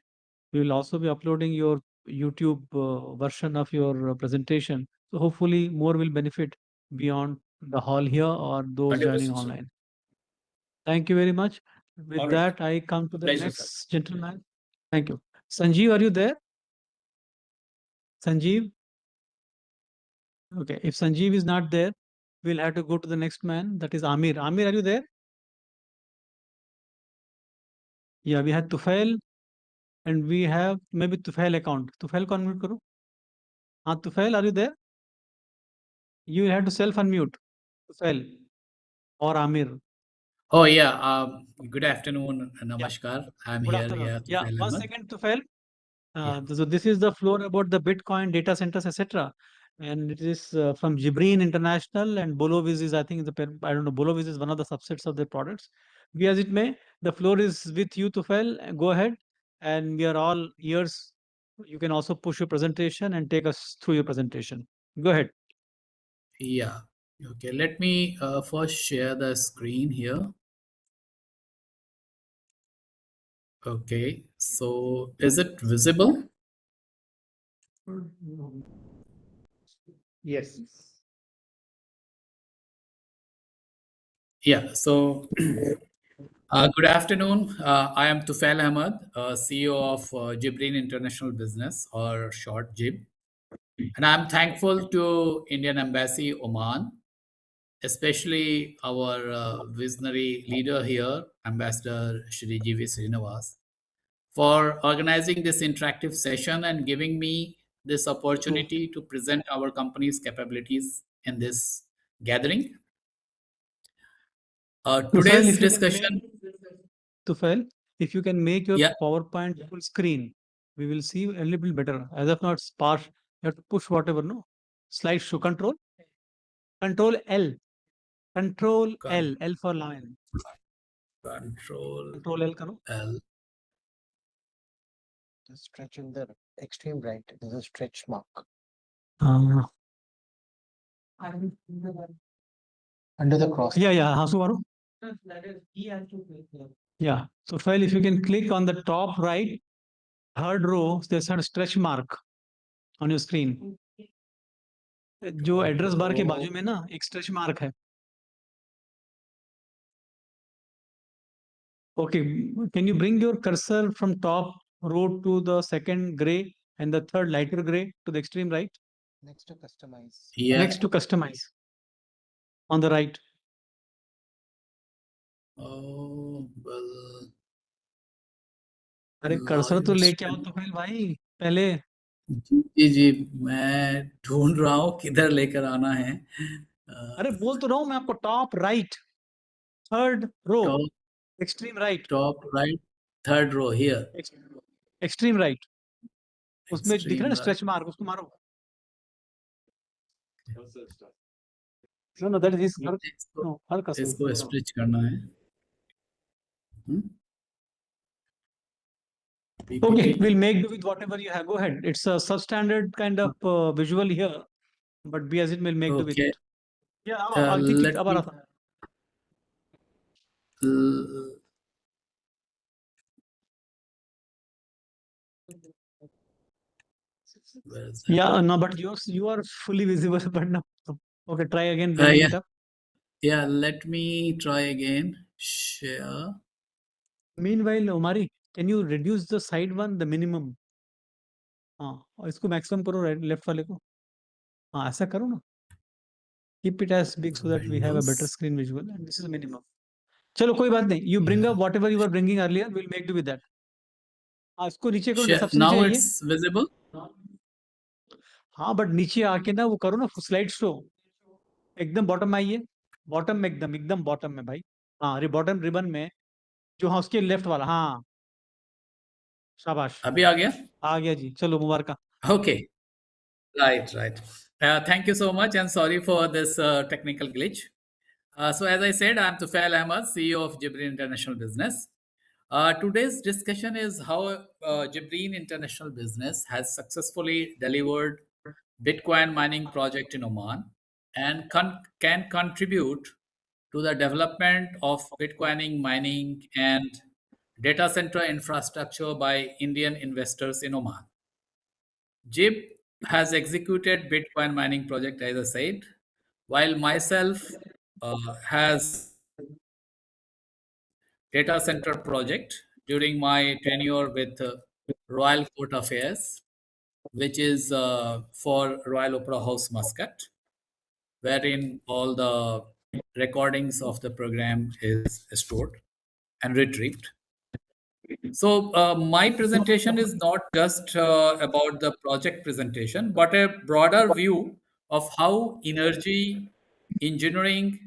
We will also be uploading your YouTube version of your presentation. So hopefully more will benefit beyond the hall here or those joining 100%, sir. online. Thank you very much. With All right. that, I come to the Pleasure, sir. next gentleman. Thank you. Sanjeev, are you there? Sanjeev? Okay. If Sanjeev is not there, we'll have to go to the next man. That is Amir. Amir, are you there? Yeah, we had Tufail and we have maybe Tufail account. Tufail को unmute करो. हाँ, Tufail, are you there? You will have to self unmute. Tufail or Amir. Oh yeah. Good afternoon, Yeah. Namaskar. I'm Good here. afternoon. Yeah, Yeah, Tufail one Ahmed. second, Tufail. Yeah. So this is the floor about the Bitcoin data centers, etc. And it is from Jibreen International and Boloviz is, I think, I don't know, Boloviz is one of the subsets of their products. Be as it may, the floor is with you, Tufail. Go ahead. And we are all ears. You can also push your presentation and take us through your presentation. Go ahead. Yeah. Okay. Let me first share the screen here. Okay. So is it visible? Yes. Yeah. So good afternoon. I am Tufail Ahmed, CEO of Jibreen International Business, or short JIB, and I'm thankful to Indian Embassy Oman, especially our visionary leader here, Ambassador Shri G.V. Srinivas, for organizing this interactive session and giving me this opportunity to present our company's capabilities in this gathering. Tufail, Today's if you can discussion, Tufail, if you can make your yeah, PowerPoint full screen, we will see a little better. As of now, it's sparse. You have to push whatever, no? Slide show Control L. Control con- L. L for lion. control Control L karo. L. The stretch in the extreme right. There's a stretch mark Uh, under the cross. yeah. Hasu Varu. Yeah. So, Tufail, if you can click on the top right, third row, there's a stretch mark on your screen. जो address bar के बाजू में ना एक stretch mark है. Okay, can you bring your cursor from top row to the second gray and the third lighter gray to the extreme right? Next to customize. Yeah. Next to customize on the right. Oh, well. अरे cursor तो Lion लेके आओ तो फिर भाई पहले. जी जी, मैं ढूंढ रहा हूँ किधर लेकर आना है. अरे बोल तो रहा हूँ मैं आपको top right third row top extreme right top right, third row here. Extreme right उसमें दिख रहा है ना Extreme right. स्ट्रेच मार्क उसको मारो. No, that is her, इसको no, her cursor. इसको स्ट्रेच करना है. Okay, PPT. we'll make do with whatever you have. Go ahead. It's a substandard kind of visual here, but be as it will make do with Okay. it. Yeah, I'll take it. Let me l- where is that? Yeah, no, but you are fully visible, but no. Okay, try again bringing yeah. it up. Yeah, let me try again. Share. Meanwhile, Omari, can you reduce the side one, the minimum? हाँ, और इसको maximum करो left वाले को. हाँ, ऐसा करो ना. Keep it as big so that we have a better Windows. screen visual. And this is the minimum. चलो कोई बात नहीं. You bring Yeah. up whatever you were bringing earlier. We'll make do with that. हाँ, इसको नीचे करो. Share. सबसे नीचे Now आइए. it's visible. हाँ, बट नीचे आके ना वो करो ना स्लाइड शो. एकदम बॉटम में आइए. बॉटम में एकदम बॉटम में भाई. हाँ, बॉटम रिबन में जो हाँ उसके लेफ्ट वाला. हाँ, शाबाश. अभी आ गया? आ गया जी. चलो मुबारक. Okay. Right. Thank you so much, and sorry for this technical glitch. So as I said, I'm Tufail Ahmed, CEO of Jibreen International Business. Today's discussion is how Jibreen International Business has successfully delivered Bitcoin mining project in Oman and can contribute to the development of Bitcoining mining and data center infrastructure by Indian investors in Oman. Jib has executed Bitcoin mining project, as I said, while myself has data center project during my tenure with Royal Court Affairs, which is for Royal Opera House Muscat, wherein all the recordings of the program is stored and retrieved. So my presentation is not just about the project presentation, but a broader view of how energy, engineering,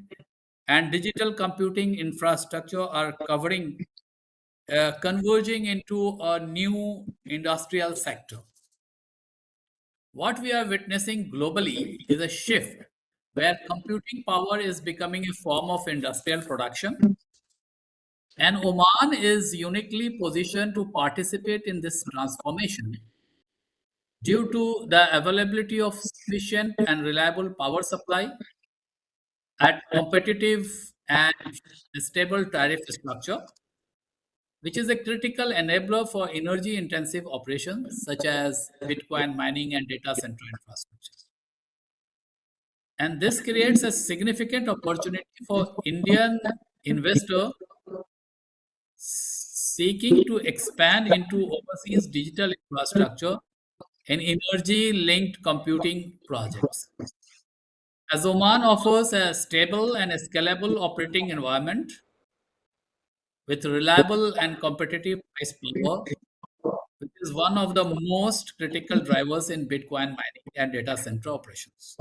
and digital computing infrastructure are converging into a new industrial sector. What we are witnessing globally is a shift where computing power is becoming a form of industrial production, and Oman is uniquely positioned to participate in this transformation due to the availability of sufficient and reliable power supply at competitive and stable tariff structure, which is a critical enabler for energy intensive operations such as Bitcoin mining and data center infrastructure. And this creates a significant opportunity for Indian investor seeking to expand into overseas digital infrastructure and energy linked computing projects. As Oman offers a stable and scalable operating environment with reliable and competitive price power, which is one of the most critical drivers in Bitcoin mining and data center operations.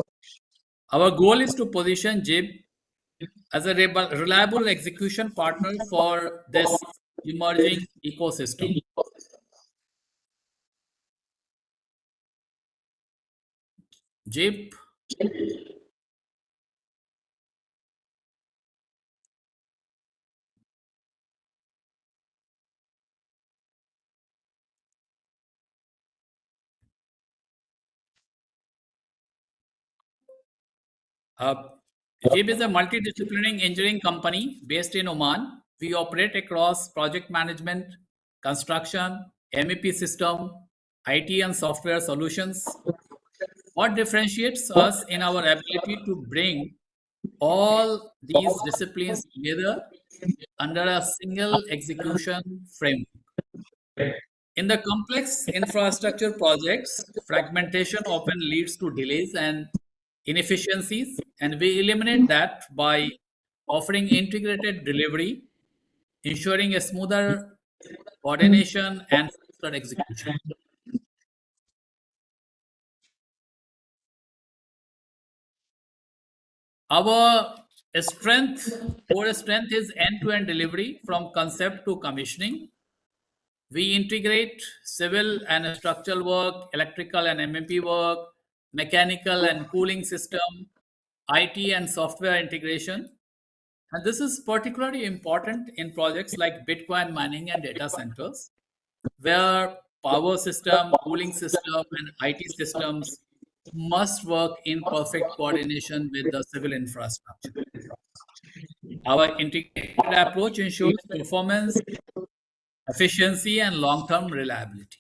Our goal is to position JIB as a reliable execution partner for this emerging ecosystem. JIB Uh, JIB is a multidisciplinary engineering company based in Oman. We operate across project management, construction, MEP system, IT and software solutions. What differentiates us in our ability to bring all these disciplines together under a single execution framework. In the complex infrastructure projects, fragmentation often leads to delays and inefficiencies, and we eliminate that by offering integrated delivery, ensuring a smoother coordination and faster execution. Our core strength is end-to-end delivery from concept to commissioning. We integrate civil and structural work, electrical and MEP work, mechanical and cooling system, IT and software integration. And this is particularly important in projects like Bitcoin mining and data centers, where power system, cooling system, and IT systems must work in perfect coordination with the civil infrastructure. Our integrated approach ensures performance, efficiency, and long-term reliability.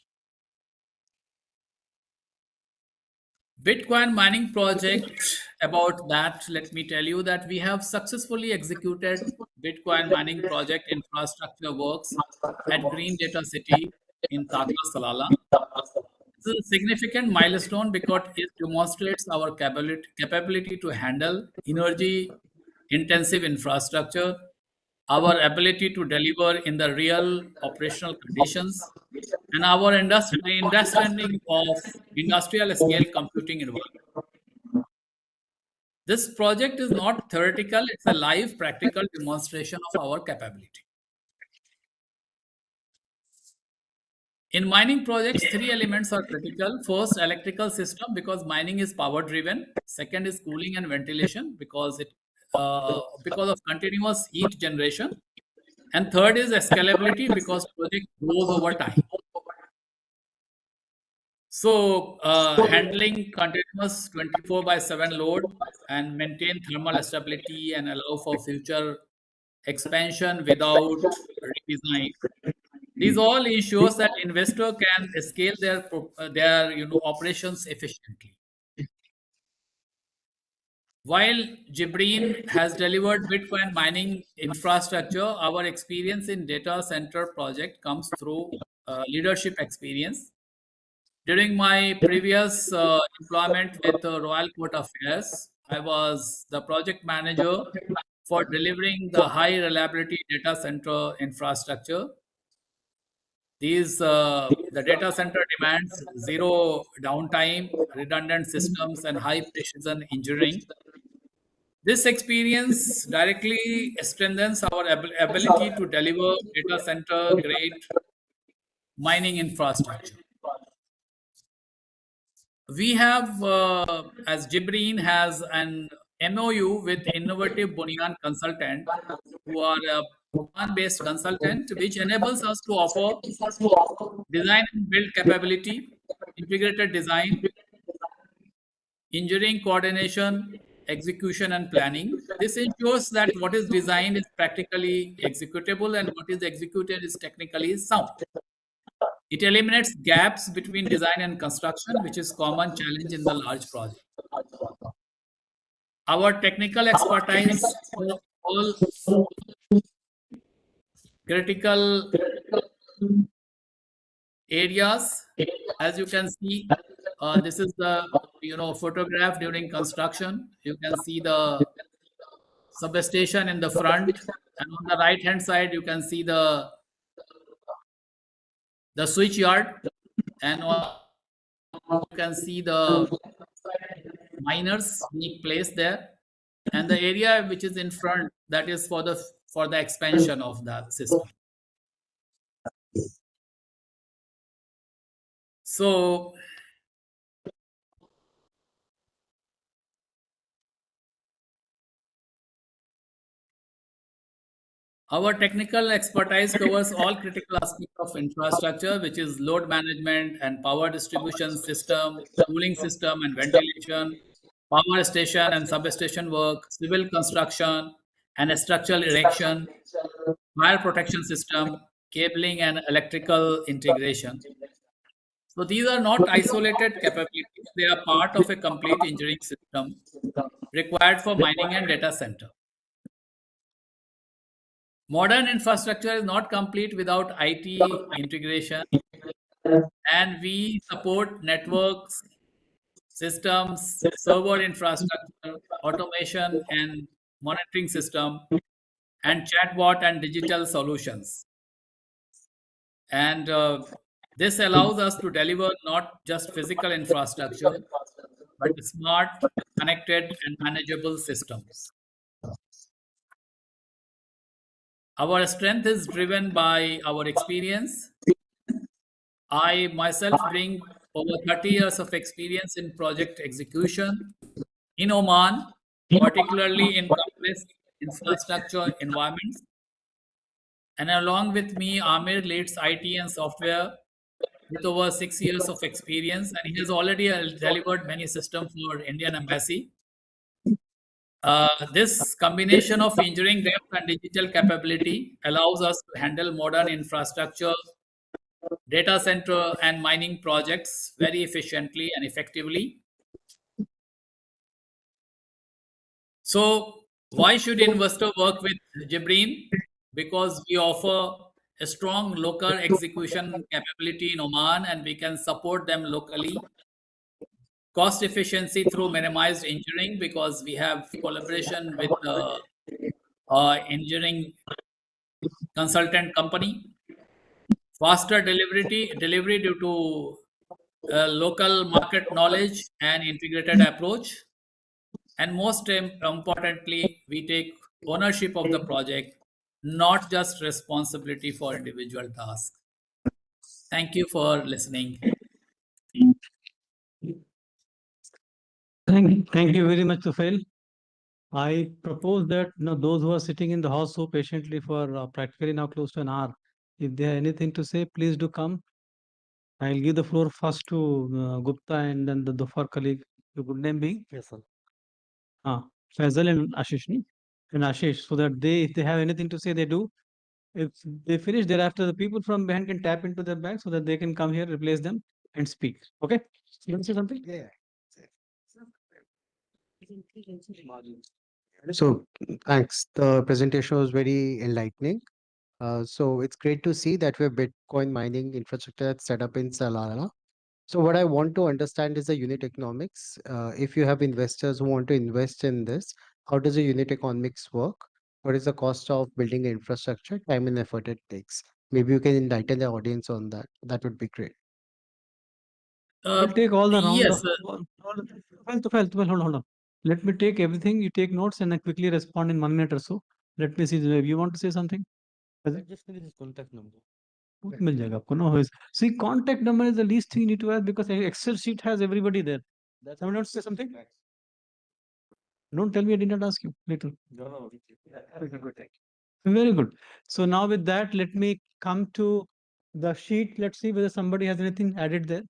Bitcoin mining project, about that, let me tell you that we have successfully executed Bitcoin mining project infrastructure works at Green Data City in Takla Salala. This is a significant milestone because it demonstrates our capability to handle energy intensive infrastructure, our ability to deliver in the real operational conditions, and our understanding of industrial scale computing environment. This project is not theoretical, it's a live practical demonstration of our capability. In mining projects, three elements are critical. First, electrical system, because mining is power driven. Second is cooling and ventilation, because of continuous heat generation. And third is scalability because project grows over time. So handling continuous 24 by 7 load and maintain thermal stability and allow for future expansion without redesign. These all ensures that investor can scale their operations efficiently. While Jibreen has delivered Bitcoin mining infrastructure, our experience in data center project comes through leadership experience. During my previous employment with Royal Court Affairs, I was the project manager for delivering the high reliability data center infrastructure. The data center demands zero downtime, redundant systems, and high precision engineering. This experience directly strengthens our ability to deliver data center grade mining infrastructure. We have, as Jibreen has an MOU with Innovative Bunyan Consultant, who are a Oman-based consultant, which enables us to offer design and build capability, integrated design, engineering coordination, execution, and planning. This ensures that what is designed is practically executable and what is executed is technically sound. It eliminates gaps between design and construction, which is common challenge in the large project. Our technical expertise for all critical areas, as you can see, this is the photograph during construction. You can see the substation in the front, and on the right hand side you can see the switch yard, and you can see the miners being placed there, and the area which is in front, that is for the expansion of the system. So our technical expertise covers all critical aspects of infrastructure, which is load management and power distribution system, cooling system and ventilation, power station and substation work, civil construction and structural erection, fire protection system, cabling and electrical integration. So these are not isolated capabilities. They are part of a complete engineering system required for mining and data center. Modern infrastructure is not complete without IT integration, and we support networks, systems, server infrastructure, automation and monitoring system, and chatbot and digital solutions. And this allows us to deliver not just physical infrastructure, but smart, connected, and manageable systems. Our strength is driven by our experience. I myself bring over 30 years of experience in project execution in Oman, particularly in complex infrastructure environments. And along with me, Amir leads IT and software with over 6 years of experience, and he has already delivered many systems for Indian Embassy. This combination of engineering depth and digital capability allows us to handle modern infrastructure, data center, and mining projects very efficiently and effectively. So, why should investor work with Jibreen? Because we offer a strong local execution capability in Oman, and we can support them locally. Cost efficiency through minimized engineering, because we have collaboration with engineering consultant company. Faster delivery due to local market knowledge and integrated approach. And most importantly, we take ownership of the project, not just responsibility for individual tasks. Thank you for listening. Thank you very much, Tufail. I propose that those who are sitting in the house so patiently for practically now close to an hour, if they have anything to say, please do come. I'll give the floor first to Gupta and then the Dufar colleague. Your good name being Faisal and Ashish, and Ashish, so that if they have anything to say, they do. If they finish thereafter, the people from behind can tap into their bag so that they can come here, replace them, and speak. Okay? You want to say something? Yeah. So thanks. The presentation was very enlightening. So it's great to see that we have Bitcoin mining infrastructure that's set up in Salala. So what I want to understand is the unit economics. If you have investors who want to invest in this, how does the unit economics work? What is the cost of building infrastructure, time and effort it takes? Maybe you can enlighten the audience on that. That would be great. We'll take all the round Yes, of. Hold on. Let me take everything. You take notes and I quickly respond in 1 minute or so. Let me see. You want to say something? Just give his contact number. मिल जाएगा आपको, no worries. See, contact number is the least thing you need to have because Excel sheet has everybody there. Someone wants to say something? Don't tell me I did not ask you later. No. Very good. Thank you. Very good. So now with that, let me come to the sheet. Let's see whether somebody has anything added there.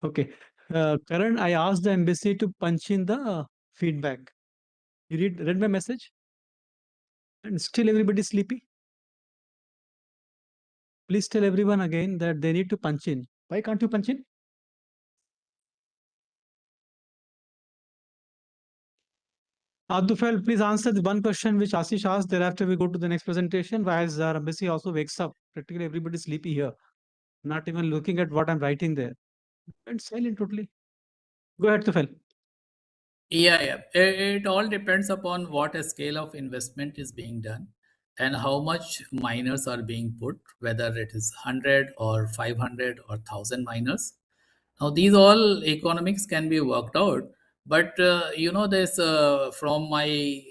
Okay. Karan, I asked the embassy to punch in the feedback. You read my message? And still everybody sleepy? Please tell everyone again that they need to punch in. Why can't you punch in? Abdufel, please answer the one question which Ashish asked. Thereafter, we go to the next presentation. While our embassy also wakes up, practically everybody sleepy here, not even looking at what I'm writing there. And silent totally. Go ahead, Tufel. yeah. It all depends upon what a scale of investment is being done and how much miners are being put, whether it is 100 or 500 or 1000 miners. Now, these all economics can be worked out, but this from my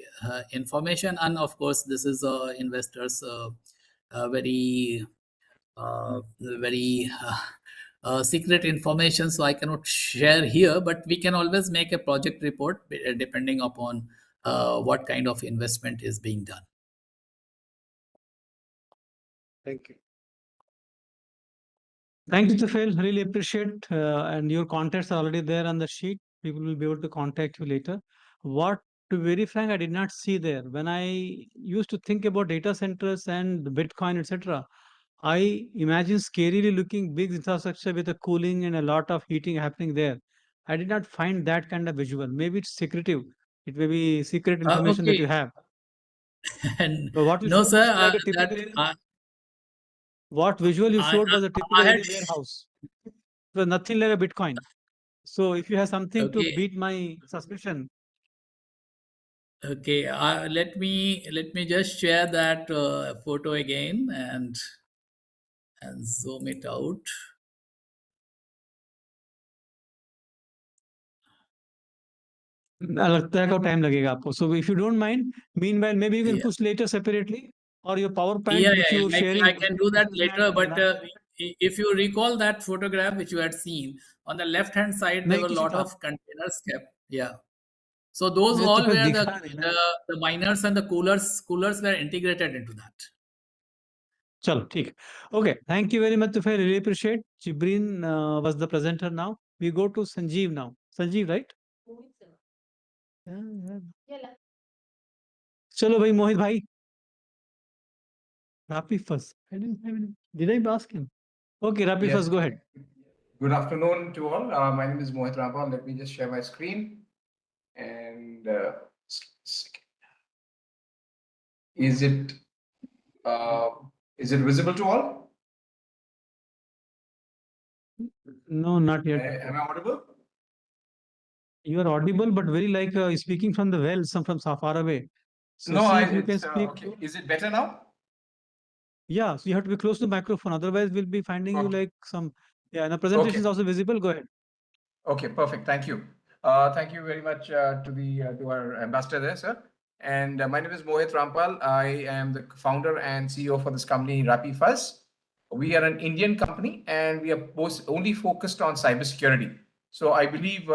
information, and of course, this is investors' very secret information, so I cannot share here. But we can always make a project report depending upon what kind of investment is being done. Thank you. Thank you, Tufel. Really appreciate. And your contacts are already there on the sheet. People will be able to contact you later. What, to very frank, I did not see there. When I used to think about data centers and Bitcoin, etc., I imagine scarily looking big infrastructure with a cooling and a lot of heating happening there. I did not find that kind of visual. Maybe it's secretive. It may be secret information that you Okay, have. and But what you no, showed was sir, like a that typical area. What visual you I, showed was a I typical had area warehouse. It was nothing like a Bitcoin. So if you have something to okay. beat my suspicion, Okay, let me just share that photo again and zoom it out. लगता है time लगेगा आपको. So if you don't mind, meanwhile, maybe you can Yeah, push later separately or your yeah, PowerPoint which yeah. you're sharing. I can do that later. But if you recall that photograph which you had seen on the left hand side, there नहीं were a किसी lot था. of containers kept. Yeah. So those मेरे तो all फिर were दिखा नहीं ना. the miners and the coolers were integrated into that. चलो ठीक. Okay, thank you very much, Tufel. Really appreciate. Jibreen was the presenter now. We go to Sanjeev now. Sanjeev, right? चलो भाई मोहित भाई. Rafi first. I didn't have any. Did I ask him? Okay, Rafi Yes. first, go ahead. Good afternoon to all. My name is Mohit Rampal. Let me just share my screen. And is it visible to all? No, not yet. Am I audible? You are audible, but very like speaking from the well, some from so far away. So No, see if you can it's speak. okay. Is it better now? Yeah, so you have to be close to the microphone. Otherwise, we'll be finding you Okay. like some. Yeah, and the presentation is Okay. also visible. Go ahead. Okay, perfect. Thank you. Thank you very much to our ambassador there, sir. And my name is Mohit Rampal. I am the founder and CEO for this company, RappiFuzz. We are an Indian company and we are only focused on cybersecurity. So I believe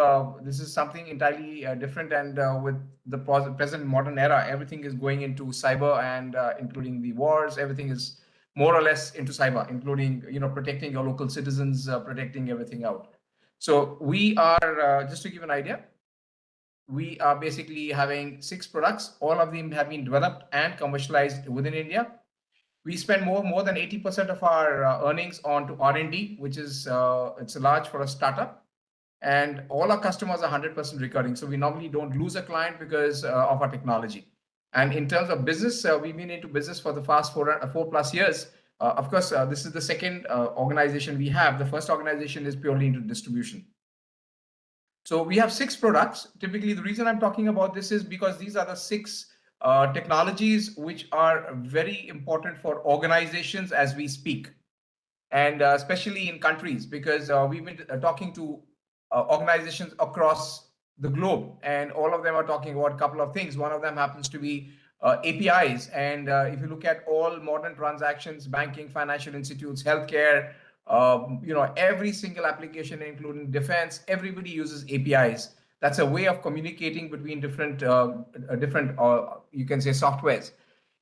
this is something entirely different, and with the present modern era, everything is going into cyber, and including the wars, everything is more or less into cyber, including protecting your local citizens, protecting everything out. So we are just to give an idea, we are basically having 6 products. All of them have been developed and commercialized within India. We spend more than 80% of our earnings on to R&D, which is it's a large for a startup. And all our customers are 100% recurring. So we normally don't lose a client because of our technology. And in terms of business, we've been into business for the past 4+ years. Of course, this is the second organization we have. The first organization is purely into distribution. So we have 6 products. Typically, the reason I'm talking about this is because these are the 6 technologies which are very important for organizations as we speak, and especially in countries, because we've been talking to organizations across the globe, and all of them are talking about a couple of things. One of them happens to be APIs, and if you look at all modern transactions, banking, financial institutes, healthcare, every single application, including defense, everybody uses APIs. That's a way of communicating between different, you can say, softwares.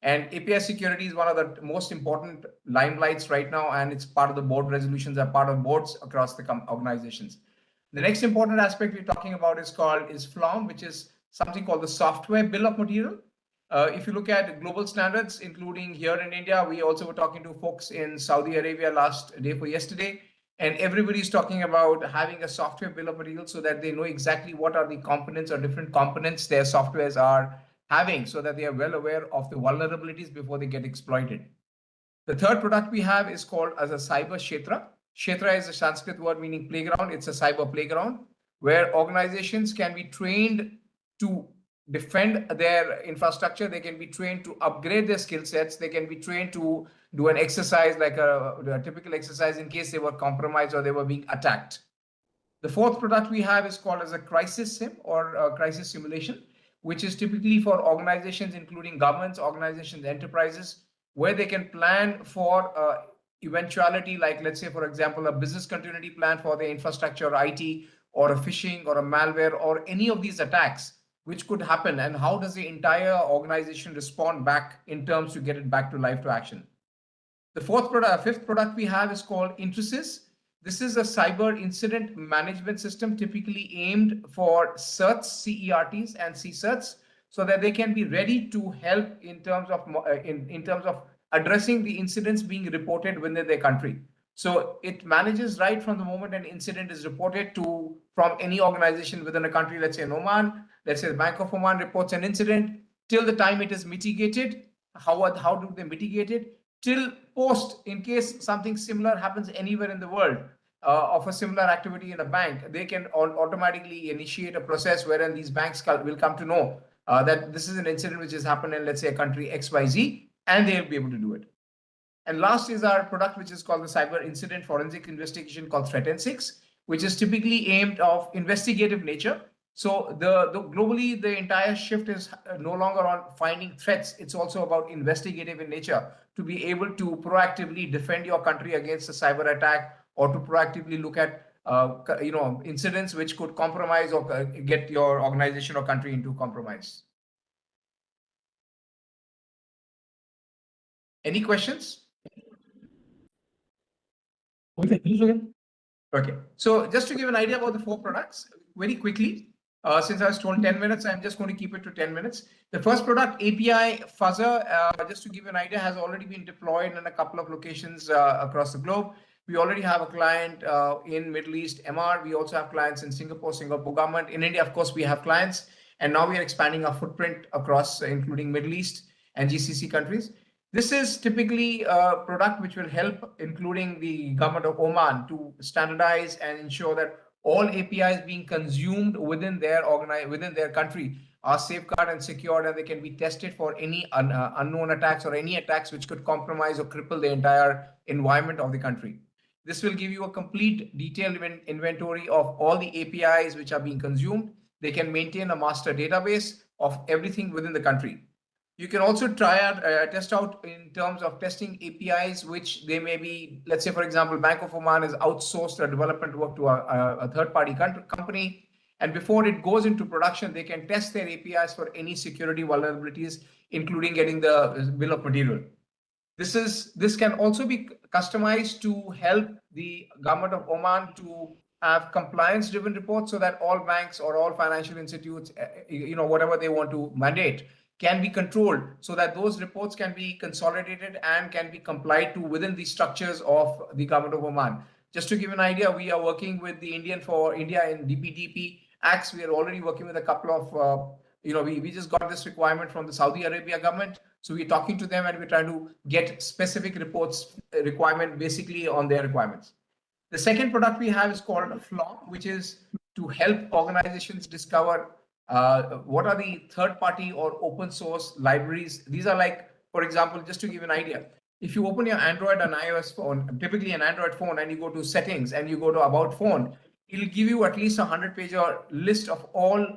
And API security is one of the most important limelights right now, and it's part of the board resolutions, are part of boards across the organizations. The next important aspect we're talking about is FLOM, which is something called the software bill of material. If you look at global standards, including here in India, we also were talking to folks in Saudi Arabia last day for yesterday, and everybody's talking about having a software bill of material so that they know exactly what are the components or different components their softwares are having, so that they are well aware of the vulnerabilities before they get exploited. The third product we have is called as a Cyber Kshetra. Kshetra is a Sanskrit word meaning playground. It's a cyber playground where organizations can be trained to defend their infrastructure. They can be trained to upgrade their skill sets. They can be trained to do an exercise like a typical exercise in case they were compromised or they were being attacked. The fourth product we have is called as a crisis sim or a crisis simulation, which is typically for organizations, including governments, organizations, enterprises, where they can plan for eventuality, like let's say, for example, a business continuity plan for the infrastructure or IT, or a phishing or a malware or any of these attacks which could happen, and how does the entire organization respond back in terms to get it back to life to action. The fifth product we have is called Intrasys. This is a cyber incident management system typically aimed for CERTs, CERTs, and CSERTs, so that they can be ready to help in terms of addressing the incidents being reported within their country. So it manages right from the moment an incident is reported to from any organization within a country, let's say in Oman, let's say the Bank of Oman reports an incident, till the time it is mitigated. How do they mitigate it? Till post, in case something similar happens anywhere in the world of a similar activity in a bank, they can automatically initiate a process wherein these banks will come to know that this is an incident which has happened in, let's say, a country XYZ, and they'll be able to do it. And last is our product, which is called the Cyber Incident Forensic Investigation, called Threat-N6, which is typically aimed of investigative nature. So globally, the entire shift is no longer on finding threats. It's also about investigative in nature, to be able to proactively defend your country against a cyber attack, or to proactively look at incidents which could compromise or get your organization or country into compromise. Any questions? Okay, so just to give an idea about the 4 products very quickly, since I was told 10 minutes, I'm just going to keep it to 10 minutes. The first product, API Fuzzer, just to give you an idea, has already been deployed in a couple of locations across the globe. We already have a client in Middle East, MR. We also have clients in Singapore government. In India, of course, we have clients. And now we are expanding our footprint across, including Middle East and GCC countries. This is typically a product which will help, including the government of Oman, to standardize and ensure that all APIs being consumed within their country are safeguarded and secured, and they can be tested for any unknown attacks or any attacks which could compromise or cripple the entire environment of the country. This will give you a complete detailed inventory of all the APIs which are being consumed. They can maintain a master database of everything within the country. You can also try out, test out in terms of testing APIs, which they may be, let's say, for example, Bank of Oman has outsourced their development work to a third-party company. And before it goes into production, they can test their APIs for any security vulnerabilities, including getting the bill of material. This can also be customized to help the government of Oman to have compliance driven reports, so that all banks or all financial institutes, whatever they want to mandate, can be controlled, so that those reports can be consolidated and can be complied to within the structures of the government of Oman. Just to give an idea, we are working with the India in DPDP acts. We are already working with a couple of we just got this requirement from the Saudi Arabia government. So we're talking to them and we're trying to get specific reports requirement basically on their requirements. The second product we have is called FLOM, which is to help organizations discover what are the third party or open source libraries. These are like, for example, just to give an idea, if you open your Android and iOS phone, typically an Android phone, and you go to settings and you go to about phone, it'll give you at least a 100-page list of all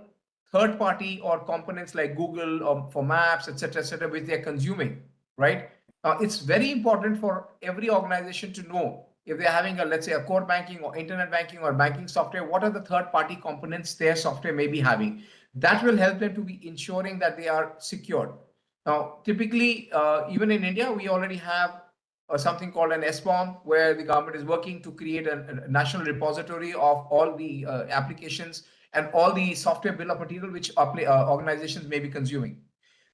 third party or components like Google or for maps, etc., which they're consuming, right? It's very important for every organization to know if they're having let's say a core banking or internet banking or banking software, what are the third party components their software may be having. That will help them to be ensuring that they are secured. Now, typically, even in India, we already have something called an SBOM, where the government is working to create a national repository of all the applications and all the software bill of material which organizations may be consuming.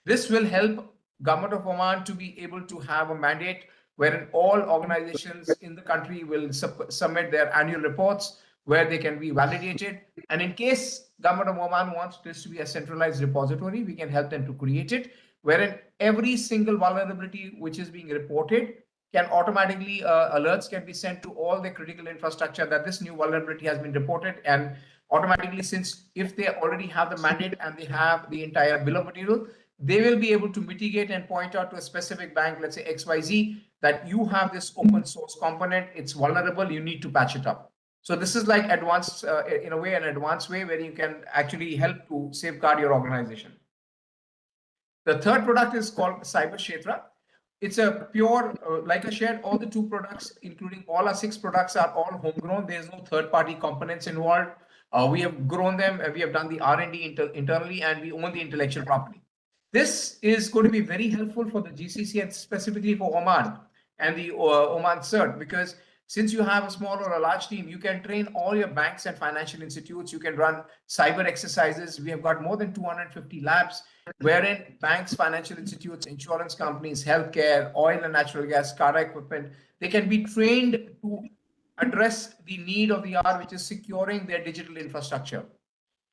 This will help government of Oman to be able to have a mandate wherein all organizations in the country will submit their annual reports where they can be validated. And in case government of Oman wants this to be a centralized repository, we can help them to create it, wherein every single vulnerability which is being reported can automatically, alerts can be sent to all the critical infrastructure that this new vulnerability has been reported. And automatically, since if they already have the mandate and they have the entire bill of material, they will be able to mitigate and point out to a specific bank, let's say XYZ, that you have this open source component, it's vulnerable, you need to patch it up. So this is like advanced, in a way, an advanced way where you can actually help to safeguard your organization. The third product is called Cybersecurity. It's a pure, like I shared, all the two products, including all our 6 products, are all homegrown. There's no third-party components involved. We have grown them, we have done the R&D internally, and we own the intellectual property. This is going to be very helpful for the GCC and specifically for Oman and the Oman CERT, because since you have a small or a large team, you can train all your banks and financial institutes. You can run cyber exercises. We have got more than 250 labs wherein banks, financial institutes, insurance companies, healthcare, oil and natural gas, car equipment, they can be trained to address the need of the hour, which is securing their digital infrastructure.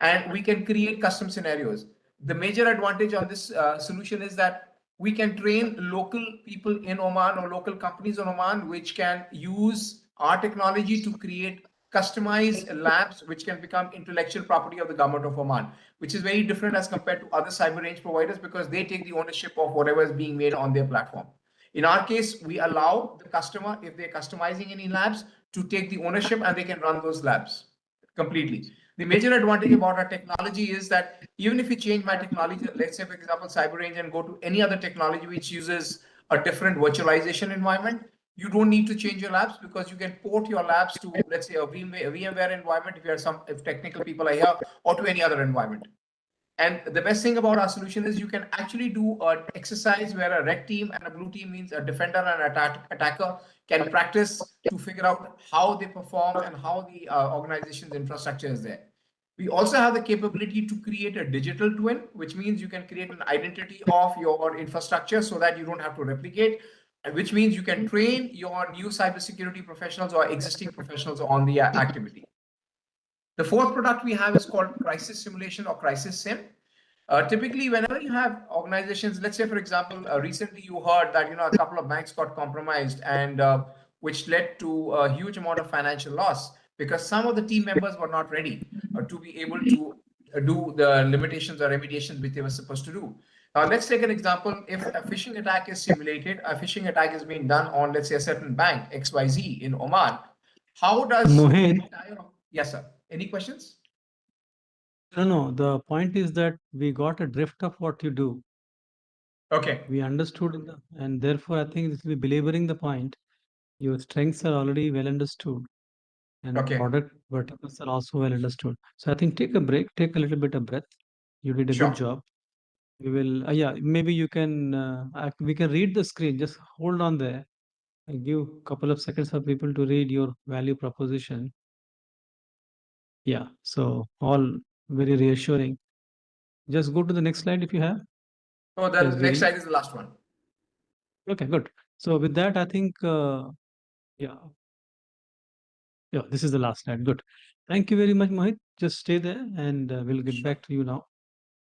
And we can create custom scenarios. The major advantage on this solution is that we can train local people in Oman or local companies in Oman, which can use our technology to create customized labs, which can become intellectual property of the government of Oman, which is very different as compared to other cyber range providers, because they take the ownership of whatever is being made on their platform. In our case, we allow the customer, if they're customizing any labs, to take the ownership and they can run those labs completely. The major advantage about our technology is that even if you change my technology, let's say, for example, CyberRange, and go to any other technology which uses a different virtualization environment, you don't need to change your labs, because you can port your labs to, let's say, a VMware environment, if technical people are here, or to any other environment. And the best thing about our solution is you can actually do an exercise where a red team and a blue team, means a defender and an attacker, can practice to figure out how they perform and how the organization's infrastructure is there. We also have the capability to create a digital twin, which means you can create an identity of your infrastructure so that you don't have to replicate, and which means you can train your new cybersecurity professionals or existing professionals on the activity. The fourth product we have is called Crisis Simulation or Crisis Sim. Typically, whenever you have organizations, let's say, for example, recently you heard that a couple of banks got compromised, and which led to a huge amount of financial loss because some of the team members were not ready to be able to do the limitations or remediations which they were supposed to do. Now, let's take an example. If a phishing attack is simulated, a phishing attack is being done on, let's say, a certain bank, XYZ in Oman. How does Mohit, Yes, sir. Any questions? no, the point is that we got a drift of what you do. Okay. We understood, and therefore I think this will be belaboring the point. Your strengths are already well understood, and Okay. product verticals are also well understood. So I think take a break, take a little bit of breath. You did a Sure. good job. We will, yeah, maybe you can, we can read the screen. Just hold on there. I'll give a couple of seconds for people to read your value proposition. Yeah, so all very reassuring. Just go to the next slide if you have. Oh, the Yes, next Giri. slide is the last one. Okay, good. So with that, I think, yeah, yeah, this is the last slide. Good. Thank you very much, Mohit. Just stay there, and we'll get Sure. back to you now.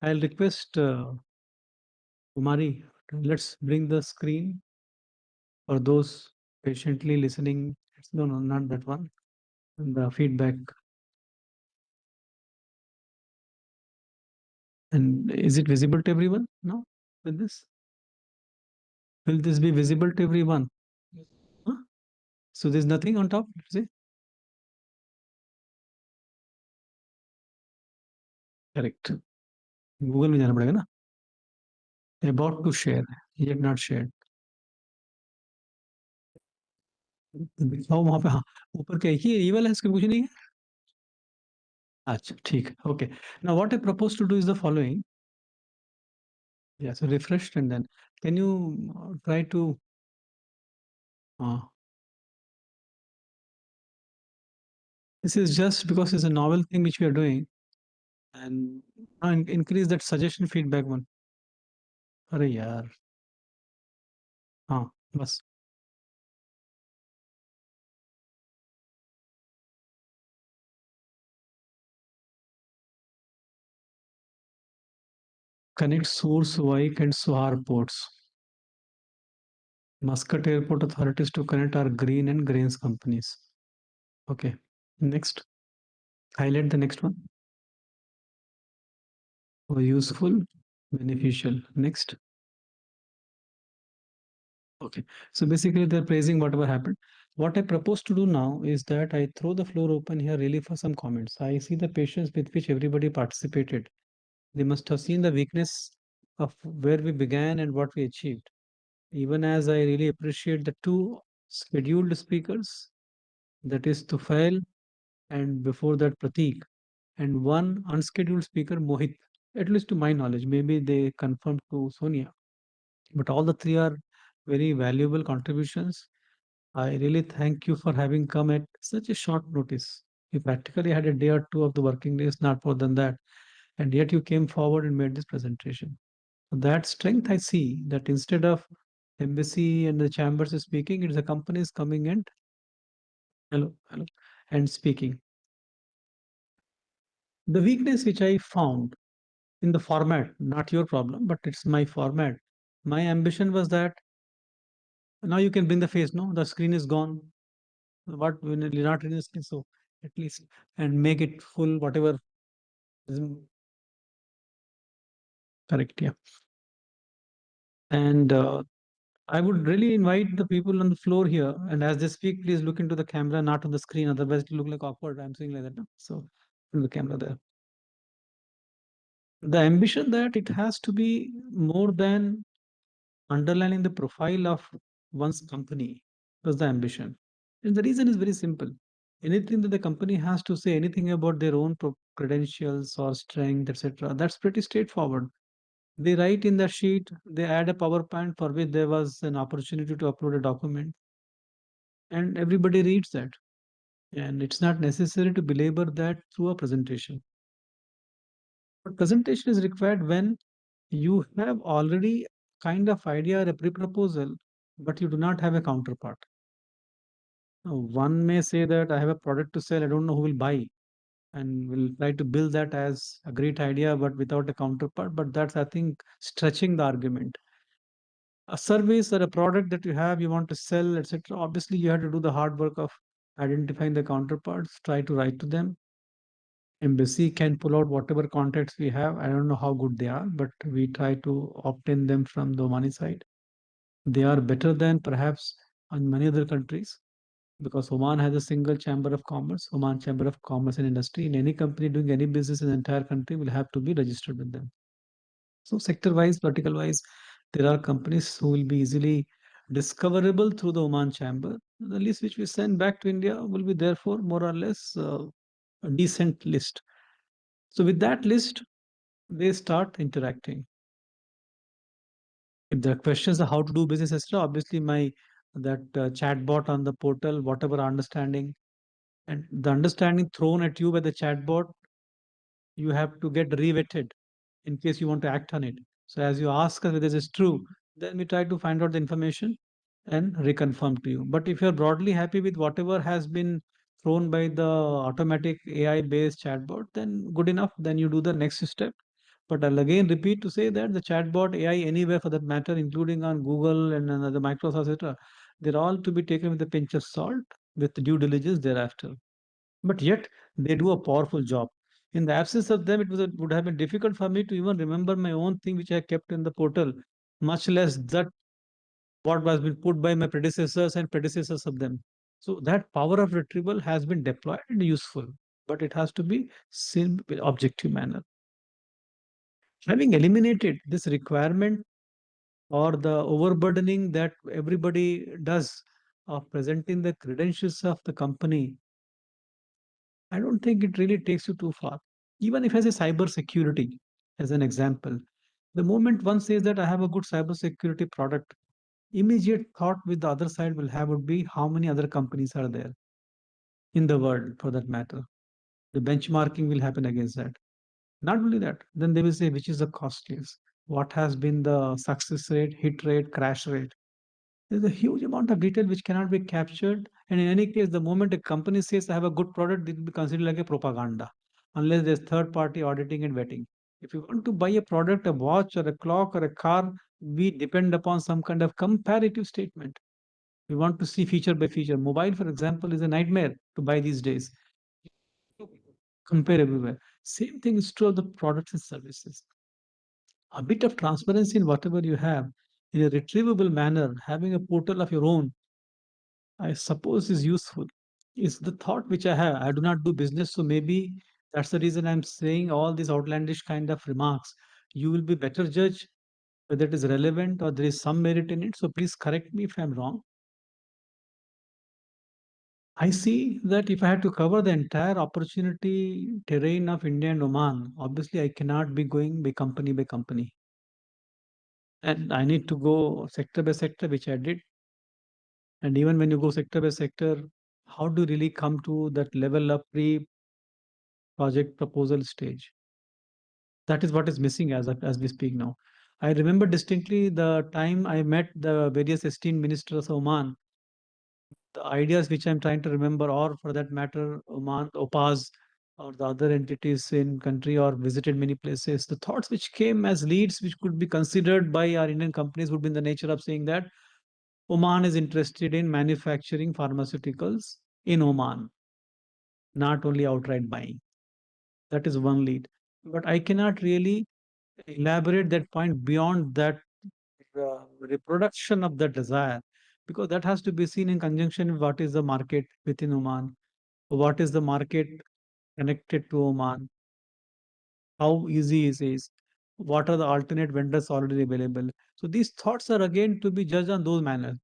I'll request Kumari, let's bring the screen for those patiently listening. No, no, not that one. The feedback. And is it visible to everyone now with this? Will this be visible to everyone? Huh? So there's nothing on top, is it? Correct. Google में जाना पड़ेगा ना. About to share, yet not shared. दिखाओ वहां पे. हाँ, ऊपर क्या एक ही वाला है, इसके कुछ नहीं है. अच्छा, ठीक है. Okay. Now what I propose to do is the following. Yeah, so refresh and then can you try to this is just because it's a novel thing which we are doing, and increase that suggestion feedback one. अरे यार. हाँ, बस. Connect Source, Wike and Sohar ports. Muscat Airport authorities to connect our green and grains companies. Okay, next. Highlight the next one. Oh, useful, beneficial. Next. Okay, so basically they're praising whatever happened. What I propose to do now is that I throw the floor open here really for some comments. I see the patience with which everybody participated. They must have seen the weakness of where we began and what we achieved. Even as I really appreciate the two scheduled speakers, that is Tufail and before that Pratik, and one unscheduled speaker, Mohit, at least to my knowledge. Maybe they confirmed to Sonia. But all the three are very valuable contributions. I really thank you for having come at such a short notice. You practically had a day or two of the working days, not more than that. And yet you came forward and made this presentation. That strength I see, that instead of embassy and the chambers speaking, it's the companies coming and hello, hello, and speaking. The weakness which I found in the format, not your problem, but it's my format. My ambition was that now you can bring the face, no, the screen is gone. What when you're not in the screen, so at least and make it full, whatever. Correct, yeah. And I would really invite the people on the floor here, and as they speak, please look into the camera, not on the screen. Otherwise, it will look like awkward. I'm saying like that. No? So, in the camera there. The ambition that it has to be more than underlining the profile of one's company was the ambition. And the reason is very simple. Anything that the company has to say, anything about their own credentials or strength, etc., that's pretty straightforward. They write in the sheet, they add a PowerPoint for which there was an opportunity to upload a document, and everybody reads that. And it's not necessary to belabor that through a presentation. But presentation is required when you have already kind of idea or a pre-proposal, but you do not have a counterpart. Now, one may say that I have a product to sell, I don't know who will buy, and will try to build that as a great idea, but without a counterpart. But that's, I think, stretching the argument. A service or a product that you have, you want to sell, etc. Obviously, you have to do the hard work of identifying the counterparts, try to write to them. Embassy can pull out whatever contacts we have. I don't know how good they are, but we try to obtain them from the money side. They are better than perhaps in many other countries because Oman has a single chamber of commerce, Oman Chamber of Commerce and Industry. In any company doing any business in the entire country will have to be registered with them. So sector-wise, vertical-wise, There are companies who will be easily discoverable through the Oman chamber. The list which we send back to India will be therefore more or less a decent list. So with that list, they start interacting. If there are questions on how to do business, etc., obviously my that chatbot on the portal, whatever understanding and the understanding thrown at you by the chatbot, you have to get revetted in case you want to act on it. So as you ask us whether this is true, then we try to find out the information and reconfirm to you. But if you're broadly happy with whatever has been thrown by the automatic AI based chatbot, then good enough. Then you do the next step. But I'll again repeat to say that the chatbot AI anywhere for that matter, including on Google and the Microsoft, etc., they're all to be taken with a pinch of salt with due diligence thereafter. But yet they do a powerful job. In the absence of them, would have been difficult for me to even remember my own thing which I kept in the portal, much less that what was been put by my predecessors and predecessors of them. So that power of retrieval has been deployed and useful, but it has to be seen with objective manner. Having eliminated this requirement or the overburdening that everybody does of presenting the credentials of the company, I don't think it really takes you too far. Even if as a cyber security, as an example, the moment one says that I have a good cyber security product, immediate thought with the other side will have would be how many other companies are there in the world for that matter. The benchmarking will happen against that. Not only that, then they will say which is the costliest, what has been the success rate, hit rate, crash rate. There's a huge amount of detail which cannot be captured. And in any case, the moment a company says I have a good product, it will be considered like a propaganda, unless there's third party auditing and vetting. If you want to buy a product, a watch or a clock or a car, we depend upon some kind of comparative statement. We want to see feature by feature. Mobile, for example, is a nightmare to buy these days. Compare everywhere. Same thing is true of the products and services. A bit of transparency in whatever you have in a retrievable manner, having a portal of your own, I suppose is useful. Is the thought which I have. I do not do business, so maybe that's the reason I'm saying all these outlandish kind of remarks. You will be better judge whether it is relevant or there is some merit in it. So please correct me if I'm wrong. I see that if I had to cover the entire opportunity terrain of India and Oman, obviously I cannot be going by company, and I need to go sector by sector, which I did. And even when you go sector by sector, how do you really come to that level of pre-project proposal stage? That is what is missing as we speak now. I remember distinctly the time I met the various esteemed ministers of Oman. The ideas which I'm trying to remember, or for that matter, Oman, OPAS, or the other entities in country, or visited many places. The thoughts which came as leads, which could be considered by our Indian companies, would be in the nature of saying that Oman is interested in manufacturing pharmaceuticals in Oman, not only outright buying. That is one lead. But I cannot really elaborate that point beyond that reproduction of the desire, because that has to be seen in conjunction with what is the market within Oman, what is the market connected to Oman, how easy it is, what are the alternate vendors already available. So these thoughts are again to be judged on those manners.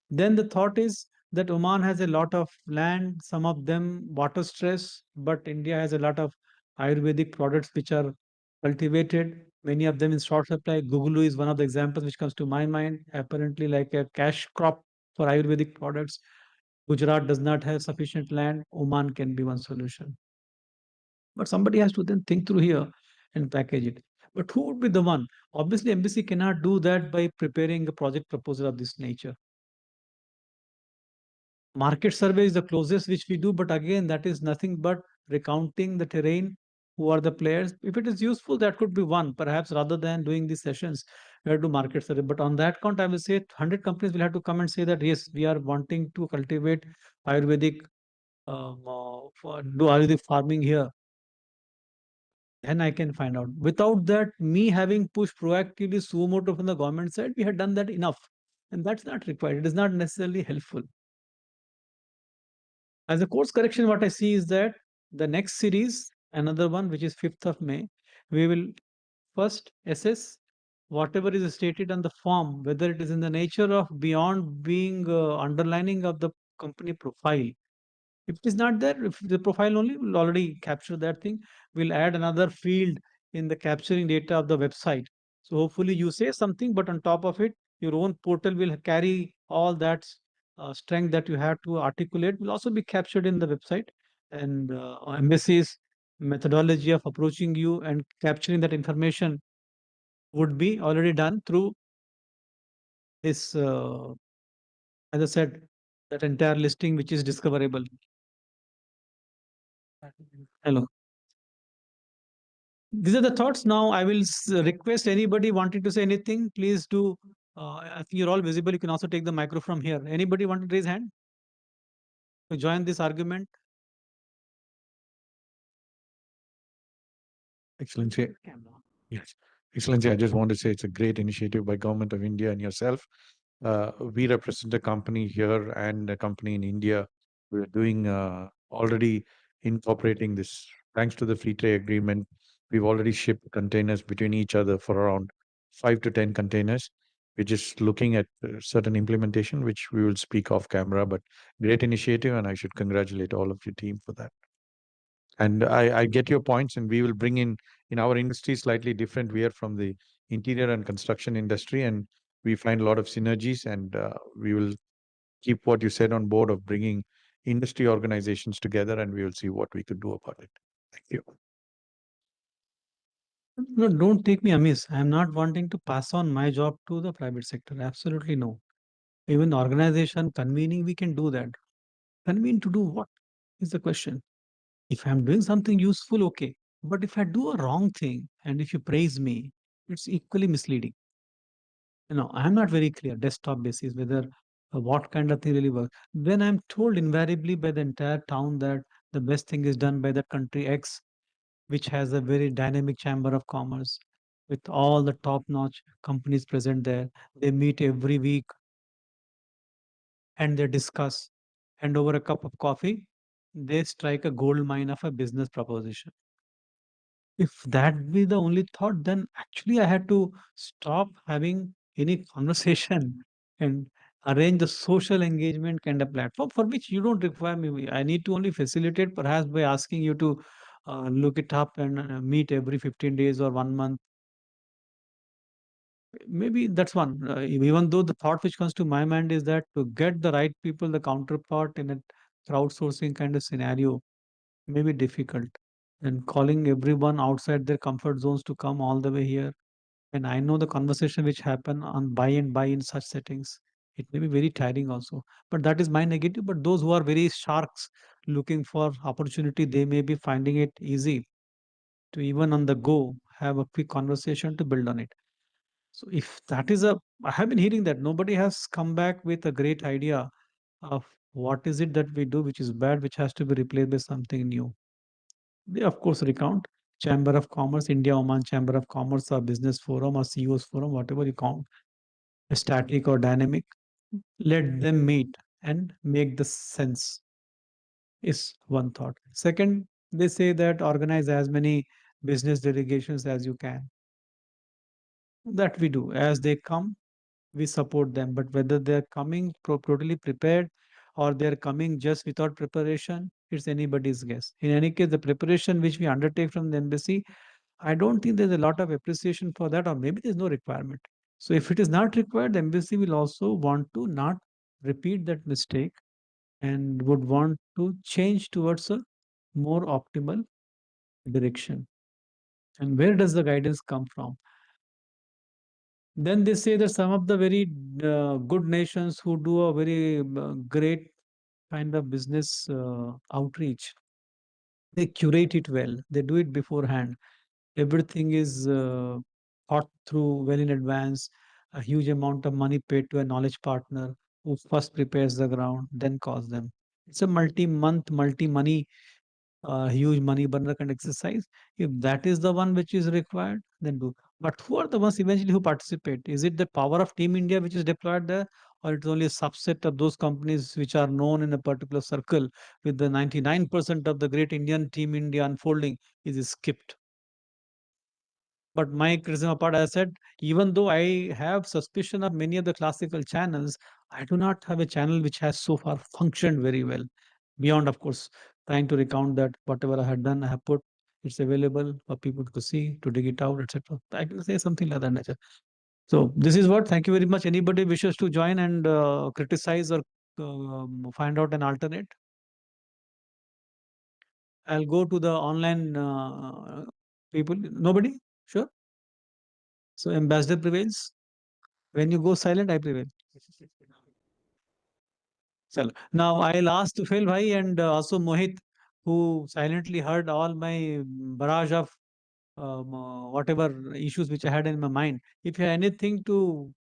Then the thought is that Oman has a lot of land, some of them water stress, but India has a lot of Ayurvedic products which are cultivated, many of them in short supply. Gugulu is one of the examples which comes to my mind, apparently like a cash crop for Ayurvedic products. Gujarat does not have sufficient land. Oman can be one solution. But somebody has to then think through here and package it. But who would be the one? Obviously, embassy cannot do that by preparing a project proposal of this nature. Market survey is the closest which we do, but again, that is nothing but recounting the terrain, who are the players. If it is useful, that could be one, perhaps rather than doing these sessions, we have to market survey. But on that count, I will say 100 companies will have to come and say that, yes, we are wanting to cultivate Ayurvedic, do Ayurvedic farming here. Then I can find out. Without that, me having pushed proactively suo moto from the government side, we had done that enough. And that's not required. It is not necessarily helpful. As a course correction, what I see is that the next series, another one, which is 5th of May, we will first assess whatever is stated on the form, whether it is in the nature of beyond being underlining of the company profile. If it is not there, if the profile only will already capture that thing, we'll add another field in the capturing data of the website. So hopefully you say something, but on top of it, your own portal will carry all that strength that you have to articulate will also be captured in the website. And embassy's methodology of approaching you and capturing that information would be already done through this, as I said, that entire listing which is discoverable. Hello. These are the thoughts. Now I will request anybody wanting to say anything, please do. I think you're all visible. You can also take the micro from here. Anybody want to raise hand to join this argument? Excellency. Yes. Excellency, I just want to say it's a great initiative by Government of India and yourself. We represent a company here and a company in India. We're doing already incorporating this. Thanks to the free trade agreement, we've already shipped containers between each other for around 5 to 10 containers. We're just looking at certain implementation, which we will speak off camera, but great initiative, and I should congratulate all of your team for that. And I get your points, and we will bring in our industry slightly different. We are from the interior and construction industry, and we find a lot of synergies, and we will keep what you said on board of bringing industry organizations together, and we will see what we could do about it. Thank you. No, don't take me amiss. I am not wanting to pass on my job to the private sector. Absolutely no. Even organization convening, we can do that. Convene to do what is the question? If I'm doing something useful, okay. But if I do a wrong thing and if you praise me, it's equally misleading. I'm not very clear desktop basis whether what kind of thing really works. When I'm told invariably by the entire town that the best thing is done by the country X, which has a very dynamic chamber of commerce with all the top-notch companies present there. They meet every week and they discuss, and over a cup of coffee, they strike a gold mine of a business proposition. If that be the only thought, then actually I had to stop having any conversation and arrange the social engagement kind of platform for which you don't require me. I need to only facilitate perhaps by asking you to look it up and meet every 15 days or 1 month. Maybe that's one. Even though the thought which comes to my mind is that to get the right people, the counterpart in a crowdsourcing kind of scenario may be difficult. And calling everyone outside their comfort zones to come all the way here. And I know the conversation which happen on buy and buy in such settings. It may be very tiring also. But that is my negative. But those who are very sharks looking for opportunity, they may be finding it easy to even on the go have a quick conversation to build on it. So if that is I have been hearing that nobody has come back with a great idea of what is it that we do which is bad, which has to be replaced by something new. They of course recount Chamber of Commerce, India-Oman Chamber of Commerce or Business Forum or CEOs Forum, whatever you count, static or dynamic. Let them meet and make the sense is one thought. Second, they say that organize as many business delegations as you can. That we do. As they come, we support them. But whether they're coming totally prepared or they're coming just without preparation, it's anybody's guess. In any case, the preparation which we undertake from the embassy, I don't think there's a lot of appreciation for that, or maybe there's no requirement. So if it is not required, the embassy will also want to not repeat that mistake and would want to change towards a more optimal direction. And where does the guidance come from? Then they say that some of the very good nations who do a very great kind of business outreach, they curate it well. They do it beforehand. Everything is thought through well in advance. A huge amount of money paid to a knowledge partner who first prepares the ground, then calls them. It's a multi-month, multi-money huge money burner kind of exercise. If that is the one which is required, then do. But who are the ones eventually who participate? Is it the power of Team India which is deployed there, or it's only a subset of those companies which are known in a particular circle, with the 99% of the great Indian Team India unfolding is skipped? But my criticism apart, as I said, even though I have suspicion of many of the classical channels, I do not have a channel which has so far functioned very well. Beyond, of course, trying to recount that whatever I had done, I have put, it's available for people to see, to dig it out, etc. I can say something like that nature. So this is what. Thank you very much. Anybody wishes to join and criticize or find out an alternate? I'll go to the online people. Nobody? Sure. So ambassador prevails. When you go silent, I prevail. Chalo. Now I'll ask Tufail Bhai and also Mohit, who silently heard all my barrage of whatever issues which I had in my mind. If you have anything to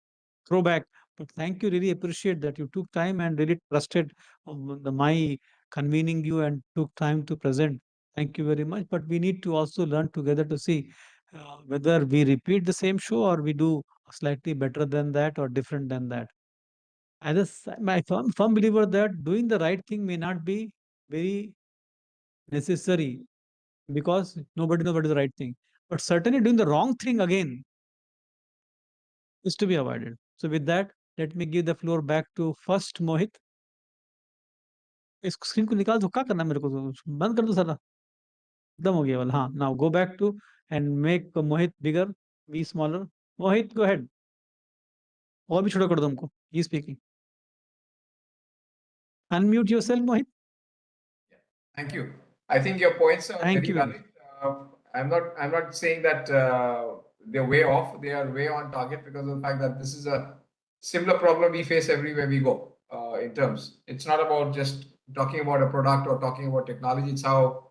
throw back, but thank you, really appreciate that you took time and really trusted my convening you and took time to present. Thank you very much. But we need to also learn together to see whether we repeat the same show or we do slightly better than that or different than that. As my firm believer that doing the right thing may not be very necessary because nobody knows what is the right thing. But certainly doing the wrong thing again is to be avoided. So with that, let me give the floor back to first Mohit. इस screen को निकाल दो क्या करना मेरे को बंद कर दो सारा खत्म हो गया वाला हाँ now go back to and make Mohit bigger be smaller Mohit go ahead और भी छोटा कर दो हमको he speaking unmute yourself Mohit Thank you. I think your points are Thank very you. valid. I'm not saying that they're way off. They are way on target because of the fact that this is a similar problem we face everywhere we go. In terms, it's not about just talking about a product or talking about technology. It's how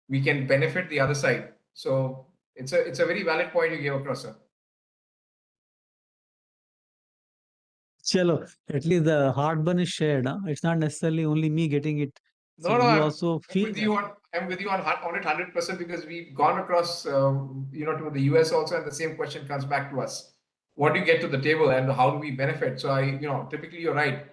we can benefit the other side. So it's a very valid point you gave across, sir. Chalo, at least the heartburn is shared. Huh? It's not necessarily only me getting it. So No, no, you I'm also feel with you on. I'm with you on it 100% because we've gone across, to the US also, and the same question comes back to us. What do you get to the table, and how do we benefit? So typically you're right.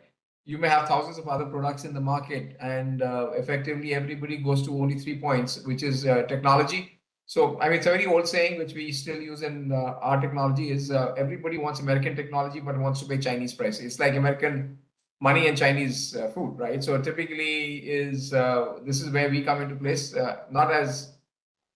You may have thousands of other products in the market, and effectively everybody goes to only 3 points, which is technology. So I mean, it's a very old saying which we still use in our technology is everybody wants American technology but wants to pay Chinese price. It's like American money and Chinese food, right? So typically this is where we come into place, not as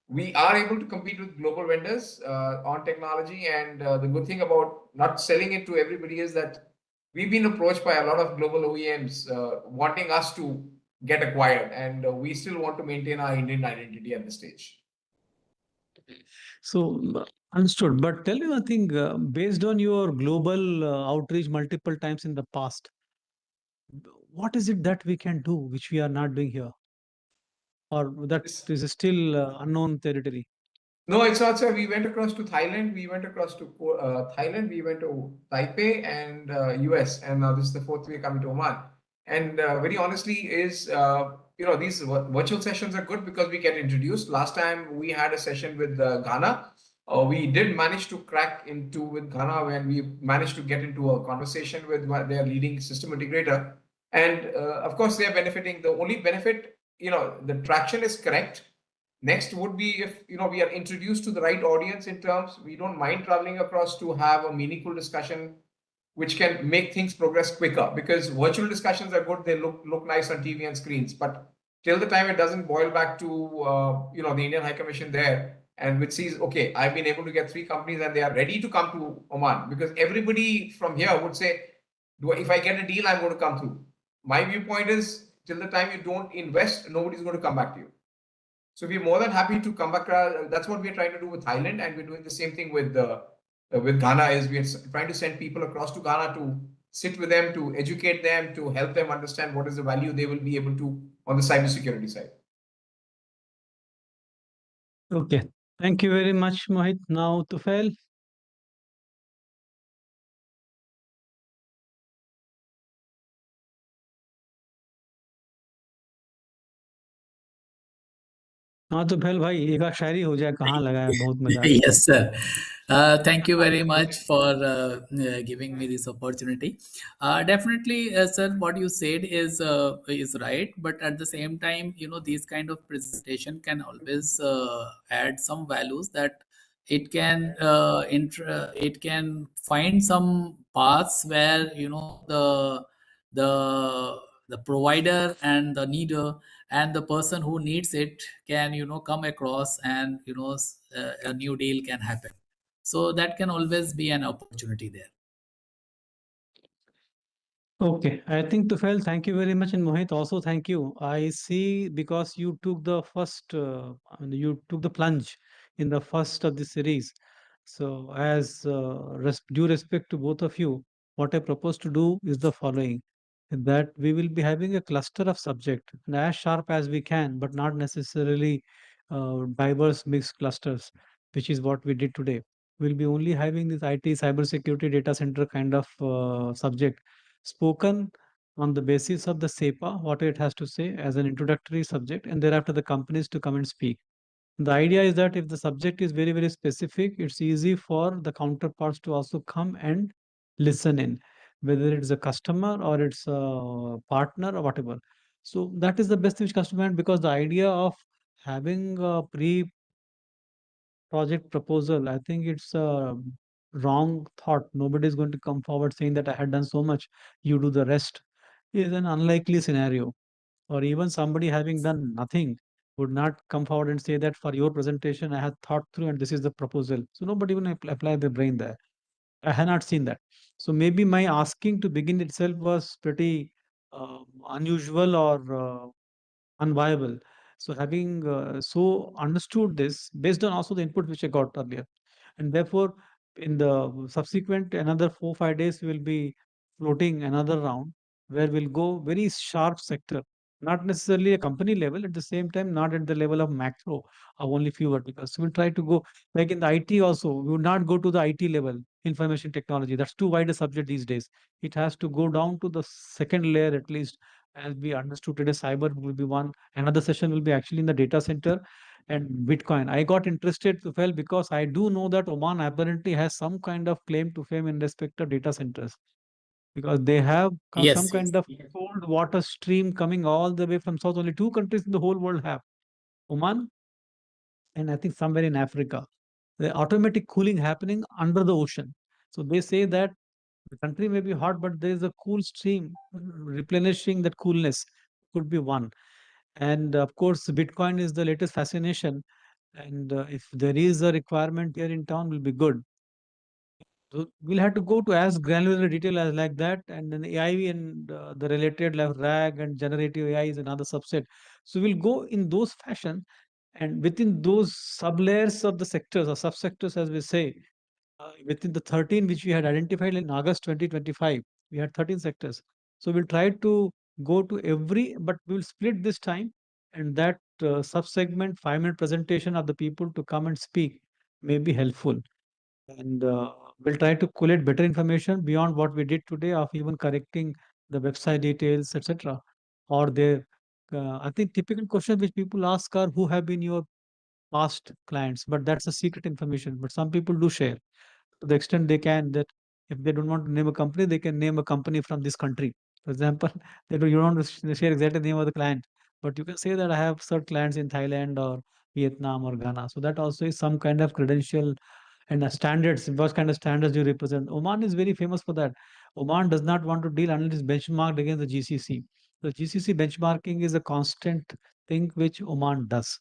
we are able to compete with global vendors on technology. And the good thing about not selling it to everybody is that we've been approached by a lot of global OEMs wanting us to get acquired, and we still want to maintain our Indian identity at this stage. So understood. But tell me one thing, based on your global outreach multiple times in the past, what is it that we can do which we are not doing here? Or that is still unknown territory? No, it's not, sir. We went across to Thailand. We went across to Thailand. We went to Taipei and US. And now this is the fourth week coming to Oman. And very honestly, these virtual sessions are good because we get introduced. Last time we had a session with Ghana. We did manage to crack into with Ghana when we managed to get into a conversation with their leading system integrator. And of course, they are benefiting. The only benefit, the traction is correct. Next would be if we are introduced to the right audience in terms, we don't mind traveling across to have a meaningful discussion which can make things progress quicker, because virtual discussions are good, they look nice on TV and screens, but till the time it doesn't boil back to the Indian High Commission there and which sees, okay, I've been able to get 3 companies and they are ready to come to Oman, because everybody from here would say, if I get a deal, I'm going to come through. My viewpoint is till the time you don't invest, nobody's going to come back to you. So we're more than happy to come back. That's what we're trying to do with Thailand, and we're doing the same thing with Ghana. Is we're trying to send people across to Ghana to sit with them, to educate them, to help them understand what is the value they will be able to on the cybersecurity side. Okay. Thank you very much, Mohit. Now, Tufail. हाँ तो फैल भाई एक आध शायरी हो जाए कहाँ लगा है बहुत मजा आएगा Yes, sir. Thank you very much for giving me this opportunity. Definitely, sir, what you said is right, but at the same time, these kind of presentation can always add some values that it can it can find some paths where the provider and the needer and the person who needs it can come across, and a new deal can happen. So that can always be an opportunity there. Okay, I think Tufail, thank you very much, and Mohit also thank you. I see because you took the first, you took the plunge in the first of the series. So, as due respect to both of you, what I propose to do is the following: that we will be having a cluster of subject, and as sharp as we can, but not necessarily diverse mixed clusters, which is what we did today. We'll be only having this IT, cybersecurity, data center kind of subject spoken on the basis of the CEPA, what it has to say as an introductory subject, and thereafter the companies to come and speak. The idea is that if the subject is very, very specific, it's easy for the counterparts to also come and listen in, whether it's a customer or it's a partner or whatever. So that is the best which customer, because the idea of having a project proposal, I think it's a wrong thought. Nobody is going to come forward saying that I had done so much, you do the rest. Is an unlikely scenario. Or even somebody having done nothing would not come forward and say that for your presentation, I had thought through and this is the proposal. So nobody even apply the brain there. I had not seen that. So maybe my asking to begin itself was pretty unusual or unviable. So having so understood this based on also the input which I got earlier, and therefore in the subsequent another 4 5 days we will be floating another round where we'll go very sharp sector, not necessarily a company level, at the same time not at the level of macro of only few verticals. So we'll try to go like in the IT also. We would not go to the IT level, information technology. That's too wide a subject these days. It has to go down to the second layer at least. As we understood today, cyber will be one. Another session will be actually in the data center and Bitcoin. I got interested to fell because I do know that Oman apparently has some kind of claim to fame in respect of data centers, because they have some Yes. kind of cold water stream coming all the way from south. Only two countries in the whole world have, Oman and I think somewhere in Africa. The automatic cooling happening under the ocean. So they say that the country may be hot, but there is a cool stream replenishing that coolness. Could be one. And of course, Bitcoin is the latest fascination. And if there is a requirement here in town, will be good. So we'll have to go to as granular detail as like that. And then AI and the related like RAG and generative AI is another subset. So we'll go in those fashion. And within those sub-layers of the sectors or subsectors, as we say, within the 13 which we had identified in August 2025, we had 13 sectors. So we'll try to go to every, but we'll split this time, and that sub-segment 5 minute presentation of the people to come and speak may be helpful. And we'll try to collect better information beyond what we did today of even correcting the website details, etc. Or their, I think typical questions which people ask are who have been your past clients, but that's a secret information. But some people do share to the extent they can, that if they don't want to name a company, they can name a company from this country. For example, you don't want to share exactly the name of the client, but you can say that I have certain clients in Thailand or Vietnam or Ghana. So that also is some kind of credential and standards. What kind of standards you represent? Oman is very famous for that. Oman does not want to deal unless it's benchmarked against the GCC. The GCC benchmarking is a constant thing which Oman does,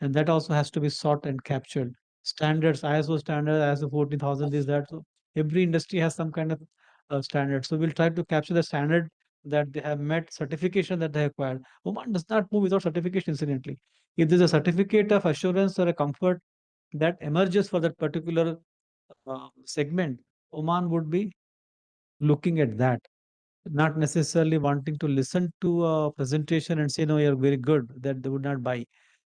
and that also has to be sought and captured. Standards, ISO standard, ISO 14,000 is that. So every industry has some kind of standard. So we'll try to capture the standard that they have met, certification that they acquired. Oman does not move without certification, incidentally. If there's a certificate of assurance or a comfort that emerges for that particular segment, Oman would be looking at that, not necessarily wanting to listen to a presentation and say, no, you're very good, that they would not buy.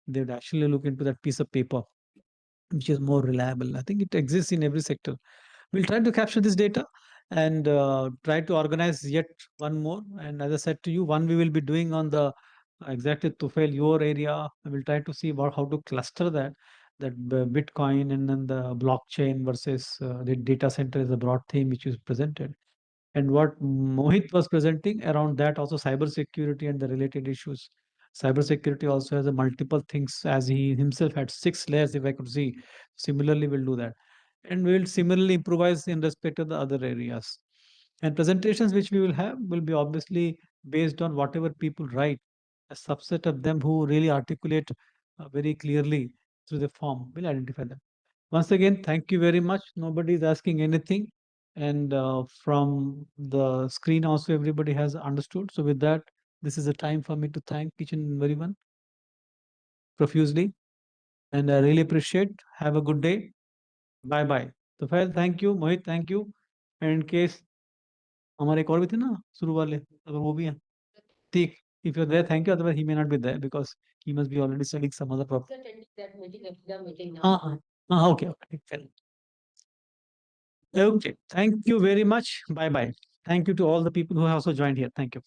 They would actually look into that piece of paper, which is more reliable. I think it exists in every sector. We'll try to capture this data and try to organize yet one more. And as I said to you, one we will be doing on the exactly Tufail, your area. I will try to see about how to cluster that, Bitcoin and then the blockchain versus the data center is a broad theme which is presented. And what Mohit was presenting around that also cybersecurity and the related issues. Cybersecurity also has a multiple things, as he himself had 6 layers, if I could see. Similarly, we'll do that. And we'll similarly improvise in respect of the other areas. And presentations which we will have will be obviously based on whatever people write. A subset of them who really articulate very clearly through the form, we'll identify them. Once again, thank you very much. Nobody is asking anything. And from the screen also, everybody has understood. So with that, this is a time for me to thank each and everyone profusely. And I really appreciate. Have a good day. Bye bye. तो फिर thank you, Mohit, thank you. And in case हमारे एक और भी थे ना शुरू वाले, अगर वो भी हैं, ठीक. If you're there, thank you. Otherwise, he may not be there because he must be already studying some other problem. Attending that meeting, the meeting now. Okay, okay. Fair. Okay, thank you very much. Bye bye. Thank you to all the people who have also joined here. Thank you.